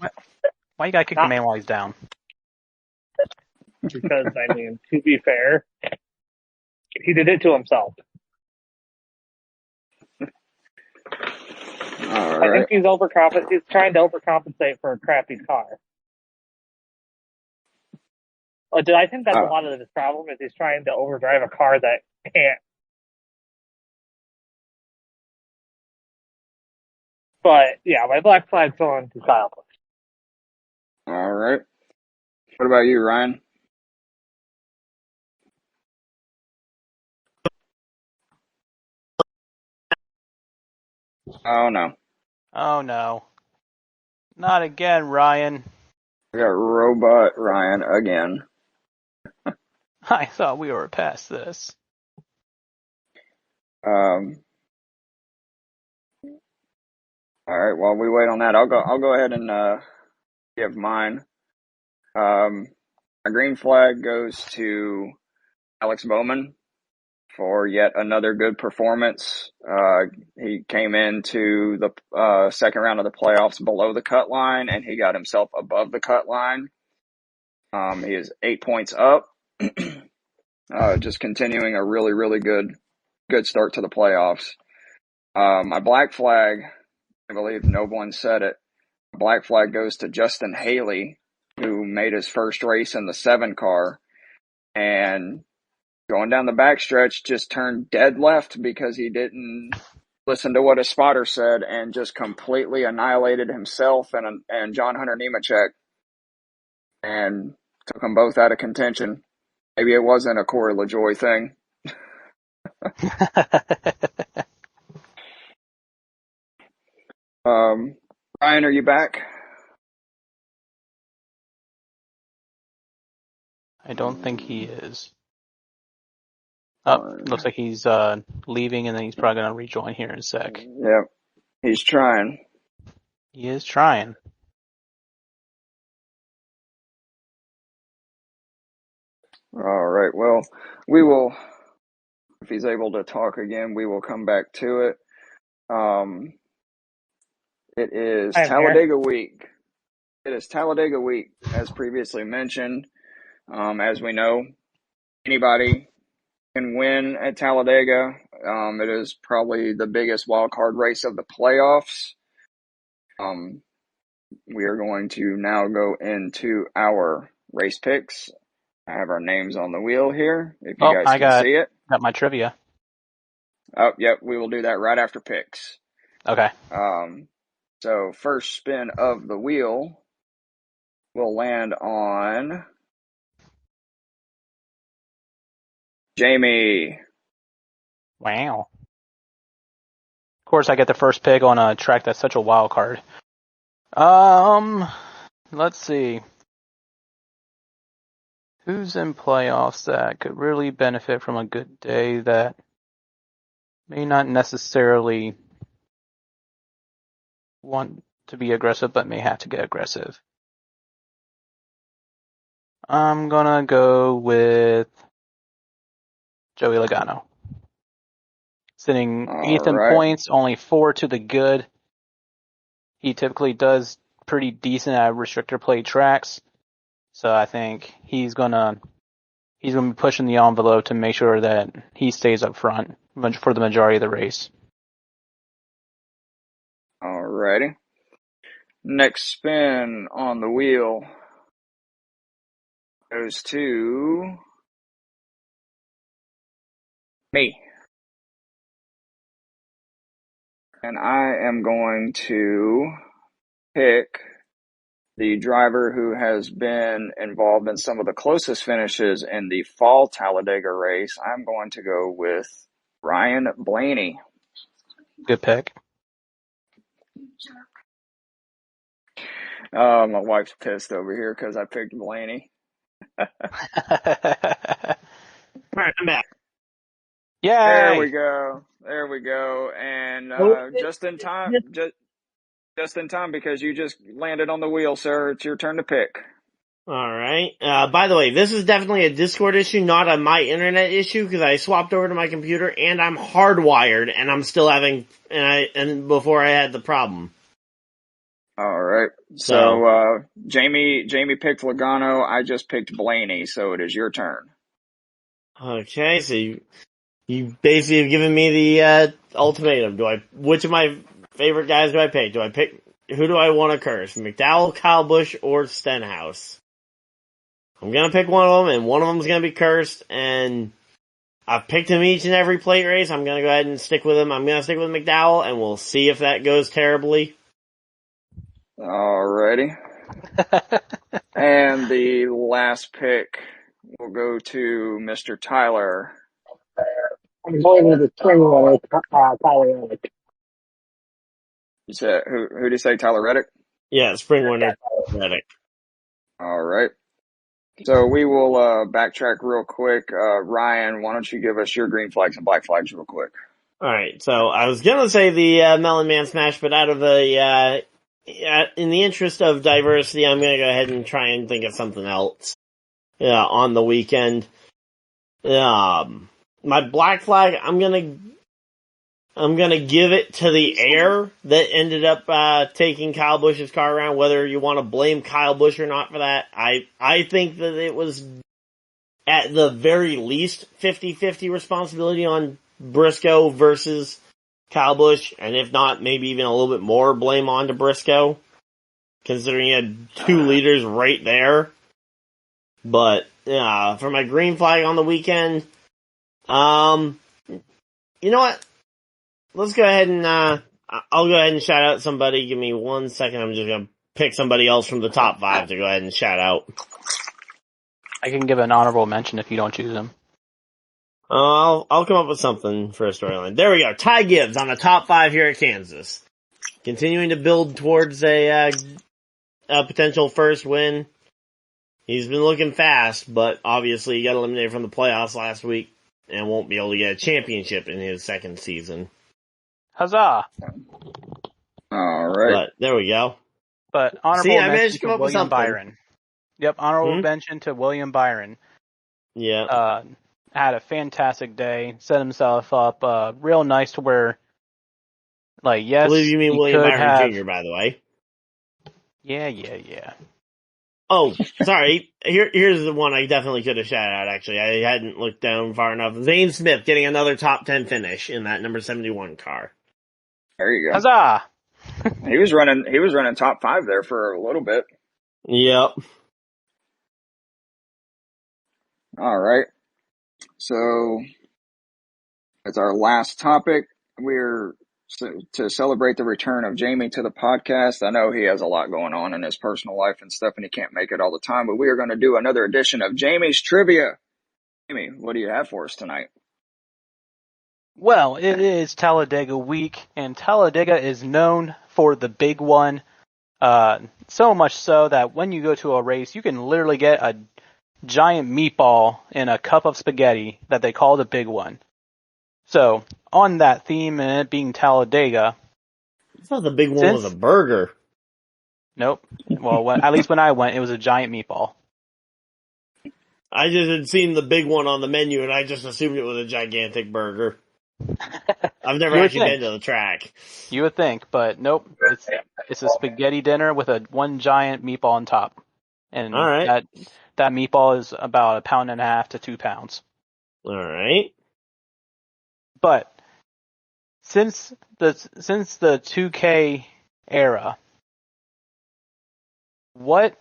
Why you gotta kick the man while he's down? Because, I mean, to be fair, he did it to himself. All right. I think he's trying to overcompensate for a crappy car. I think that's a lot of his problem, is he's trying to overdrive a car that can't. But yeah, my black flag's going to Kyle Busch. All right. What about you, Ryan? Oh no. Oh no. Not again, Ryan. We got Robot Ryan again. I thought we were past this. All right. While we wait on that, I'll go ahead and give mine. My green flag goes to Alex Bowman for yet another good performance. He came into the second round of the playoffs below the cut line, and he got himself above the cut line. He is 8 points up. Just continuing a really, really good start to the playoffs. My black flag, I believe no one said it. My black flag goes to Justin Haley, who made his first race in the 7 car, and going down the backstretch just turned dead left because he didn't listen to what his spotter said and just completely annihilated himself and John Hunter Nemechek and took them both out of contention. Maybe it wasn't a Corey LaJoie thing. Ryan, are you back? I don't think he is. Looks like he's leaving, and then he's probably going to rejoin here in a sec. Yep, he's trying. He is trying. All right, well, we will, if he's able to talk again, we will come back to it. It is Talladega week. It is Talladega week, as previously mentioned. As we know, anybody can win at Talladega. It is probably the biggest wild card race of the playoffs. We are going to now go into our race picks. I have our names on the wheel here, if you guys can see it. Got my trivia. Oh, yep, we will do that right after picks. Okay. So first spin of the wheel will land on Jayme. Wow. Of course, I get the first pick on a track that's such a wild card. Let's see. Who's in playoffs that could really benefit from a good day that may not necessarily want to be aggressive, but may have to get aggressive? I'm gonna go with Joey Logano. Sitting 8th in points, only 4 to the good. He typically does pretty decent at restrictor plate tracks. So I think he's gonna be pushing the envelope to make sure that he stays up front for the majority of the race. Alrighty. Next spin on the wheel goes to me. And I am going to pick the driver who has been involved in some of the closest finishes in the fall Talladega race. I'm going to go with Ryan Blaney. Good pick. My wife's pissed over here because I picked Blaney. All right, I'm back. Yay! There we go. And just in time, just in time because you just landed on the wheel, sir. It's your turn to pick. All right. By the way, this is definitely a Discord issue, not a my internet issue, because I swapped over to my computer and I'm hardwired, and I'm still having and before I had the problem. All right. So Jayme picked Logano. I just picked Blaney. So it is your turn. Okay. So you basically have given me the ultimatum. Which of my favorite guys do I pick? Who do I want to curse? McDowell, Kyle Busch, or Stenhouse? I'm gonna pick one of them, and one of them is gonna be cursed, and I've picked him each and every plate race. I'm gonna go ahead and stick with him. I'm gonna stick with McDowell, and we'll see if that goes terribly. Alrighty. And the last pick will go to Mr. Tyler. I'm going with the spring winner, Tyler Reddick. You said who did you say? Tyler Reddick? Yeah, spring winner, Reddick. All right. So we will backtrack real quick. Ryan, why don't you give us your green flags and black flags real quick? All right. So I was gonna say the Melon Man Smash, but out of the in the interest of diversity, I'm gonna go ahead and try and think of something else. On the weekend. My black flag, I'm gonna give it to the air that ended up taking Kyle Busch's car around, whether you want to blame Kyle Busch or not for that. I think that it was at the very least 50-50 responsibility on Briscoe versus Kyle Busch, and if not, maybe even a little bit more blame on to Briscoe, considering he had 2 leaders right there. But for my green flag on the weekend, you know what? Let's go ahead and I'll go ahead and shout out somebody. Give me 1 second. I'm just gonna pick somebody else from the top 5 to go ahead and shout out. I can give an honorable mention if you don't choose him. I'll come up with something for a storyline. There we go. Ty Gibbs on the top 5 here at Kansas, continuing to build towards a potential first win. He's been looking fast, but obviously he got eliminated from the playoffs last week and won't be able to get a championship in his second season. Huzzah! All right. But there we go. But honorable mention to William Byron. Yep, honorable mention to William Byron. Yeah. Had a fantastic day. Set himself up real nice to where, like, yes, I believe you mean William Byron Jr., by the way. Yeah. Oh, sorry. Here's the one I definitely could have shouted out, actually. I hadn't looked down far enough. Zane Smith getting another top 10 finish in that number 71 car. There you go. Huzzah! He was running top 5 there for a little bit. Yep. All right. So as our last topic, to celebrate the return of Jayme to the podcast. I know he has a lot going on in his personal life and stuff, and he can't make it all the time, but we are going to do another edition of Jayme's Trivia. Jayme, what do you have for us tonight? Well, it is Talladega week, and Talladega is known for the big one. So much so that when you go to a race, you can literally get a giant meatball in a cup of spaghetti that they call the big one. So, on that theme and it being Talladega. I thought the big one was a burger. Nope. Well, at least when I went, it was a giant meatball. I just had seen the big one on the menu and I just assumed it was a gigantic burger. I've never actually been to the track. You would think, but nope. It's a spaghetti dinner with one giant meatball on top. And all right. that meatball is about 1.5 pounds to 2 pounds. All right. But since the 2K era, what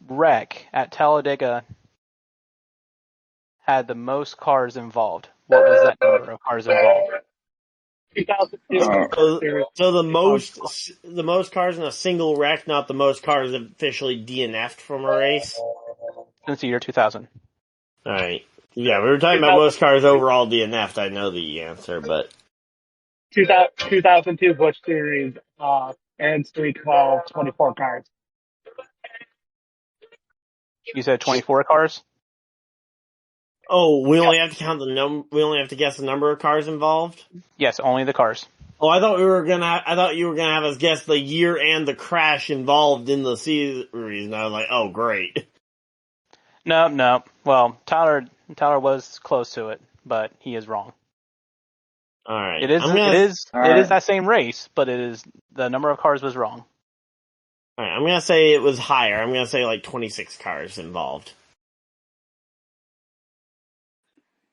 wreck at Talladega had the most cars involved? What was that number of cars involved? 2002. So the most cars in a single wreck, not the most cars officially DNF'd from a race? Since the year 2000. Alright. Yeah, we were talking about most cars overall DNF'd. I know the answer, but 2002 Busch Series, and 312, 24 cars. You said 24 cars? Oh, we only have to count we only have to guess the number of cars involved? Yes, only the cars. Oh, I thought you were gonna have us guess the year and the crash involved in the series, and I was like, oh, great. No. Well, Tyler was close to it, but he is wrong. Alright. It is that same race, but the number of cars was wrong. Alright, I'm gonna say it was higher. I'm gonna say like 26 cars involved.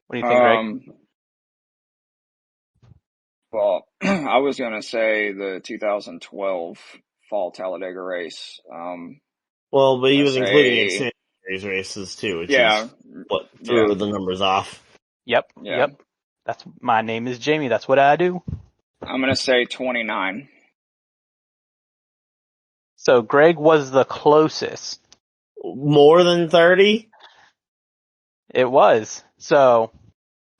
What do you think, Greg? Well, I was going to say the 2012 Fall Talladega race. Well, but he was including Xfinity Series races too, which is what threw the numbers off. Yep. My name is Jayme. That's what I do. I'm going to say 29. So Greg was the closest. More than 30? It was. So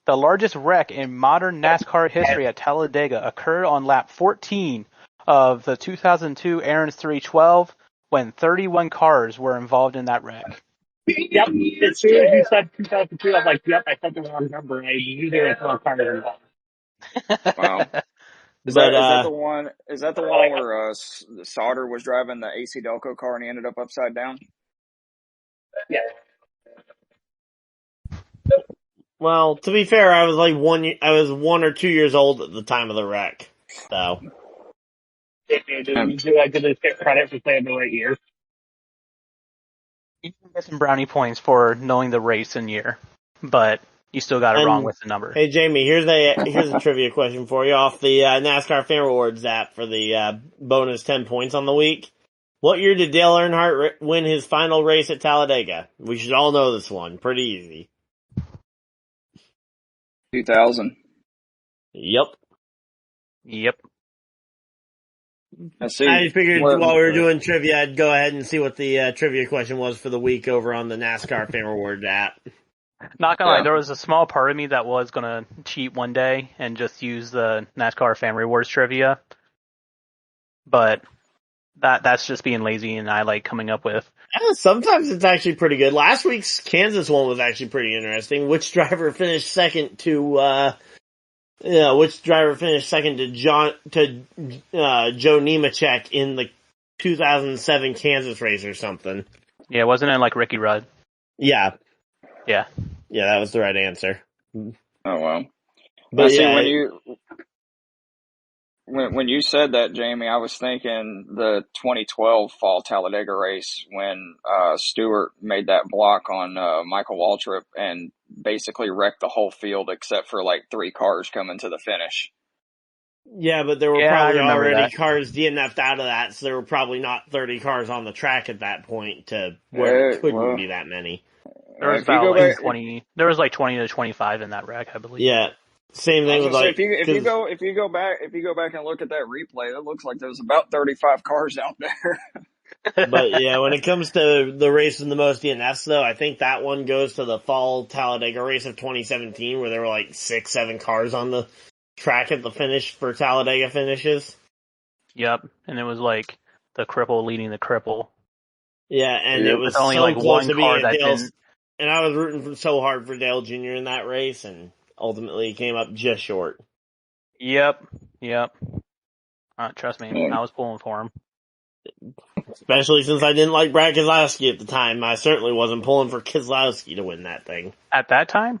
the largest wreck in modern NASCAR history at Talladega occurred on lap 14 of the 2002 Aaron's 312 when 31 cars were involved in that wreck. Yep. As soon as you said 2002, I'm like, yep, I said the wrong number. I knew there was more cars involved. Wow. Is that the one? Is that the one where Sauter was driving the AC Delco car and he ended up upside down? Yeah. Well, to be fair, I was like 1 or 2 years old at the time of the wreck, so. I did get credit for saying the right year. You can get some brownie points for knowing the race and year, but you still got it wrong with the number. Hey, Jayme, here's a trivia question for you off the NASCAR Fan Rewards app for the bonus 10 points on the week. What year did Dale Earnhardt win his final race at Talladega? We should all know this one. Pretty easy. 2000. Yep. I see. I figured while we were doing trivia, I'd go ahead and see what the trivia question was for the week over on the NASCAR Fan Rewards app. Not gonna lie, there was a small part of me that was gonna cheat one day and just use the NASCAR Fan Rewards trivia, but that's just being lazy, and I like coming up with. Sometimes it's actually pretty good. Last week's Kansas one was actually pretty interesting. Which driver finished second to Joe Nemechek in the 2007 Kansas race or something? Yeah, wasn't it like Ricky Rudd? Yeah. Yeah. Yeah, that was the right answer. Oh, wow. But see, yeah, when you said that, Jayme, I was thinking the 2012 Fall Talladega race when Stewart made that block on Michael Waltrip and basically wrecked the whole field except for like 3 cars coming to the finish. Yeah, but there were Yeah, I probably remember already that. cars DNF'd out of that, so there were probably not 30 cars on the track at that point to where it couldn't be that many. There was if you about go like back, 20. There was like 20 to 25 in that wreck, I believe. Yeah. Same I thing was with gonna say like, if you go back and look at that replay, it looks like there was about 35 cars out there. but yeah, when it comes to the race with the most DNFs though, I think that one goes to the Fall Talladega race of 2017 where there were like 6, 7 cars on the track at the finish for Talladega finishes. Yep, and it was like the cripple leading the cripple. Yeah, and it Yep. was With only so like close one to being car a that Dale, didn't. and I was rooting so hard for Dale Jr. in that race, and ultimately he came up just short. Yep. Trust me, Yeah. I was pulling for him. Especially since I didn't like Brad Keselowski at the time. I certainly wasn't pulling for Keselowski to win that thing. At that time?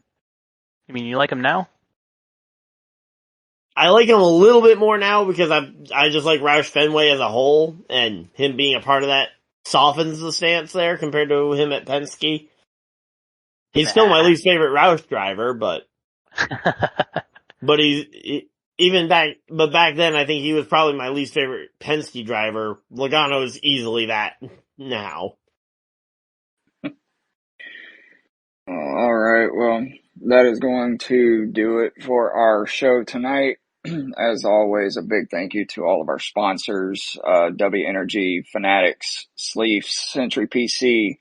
You mean you like him now? I like him a little bit more now because I just like Roush Fenway as a whole, and him being a part of that softens the stance there compared to him at Penske. He's still my least favorite Roush driver, but back then I think he was probably my least favorite Penske driver. Logano is easily that now. All right. Well, that is going to do it for our show tonight. As always, a big thank you to all of our sponsors, W Energy, Fanatics, Sleeves, Century PC,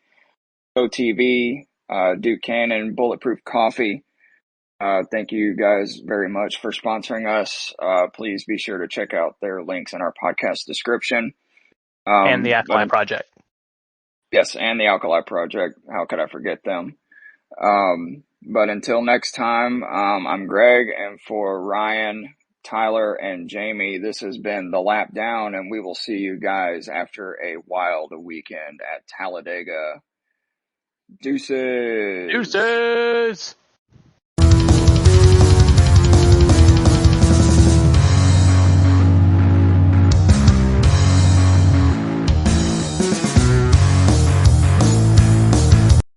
OTV, Duke Cannon, Bulletproof Coffee. Thank you guys very much for sponsoring us. Please be sure to check out their links in our podcast description. And the Alkali Project. Yes, and the Alkali Project. How could I forget them? But until next time, I'm Greg, and for Ryan, Tyler, and Jayme, this has been The Lap Down, and we will see you guys after a wild weekend at Talladega. Deuces! Deuces!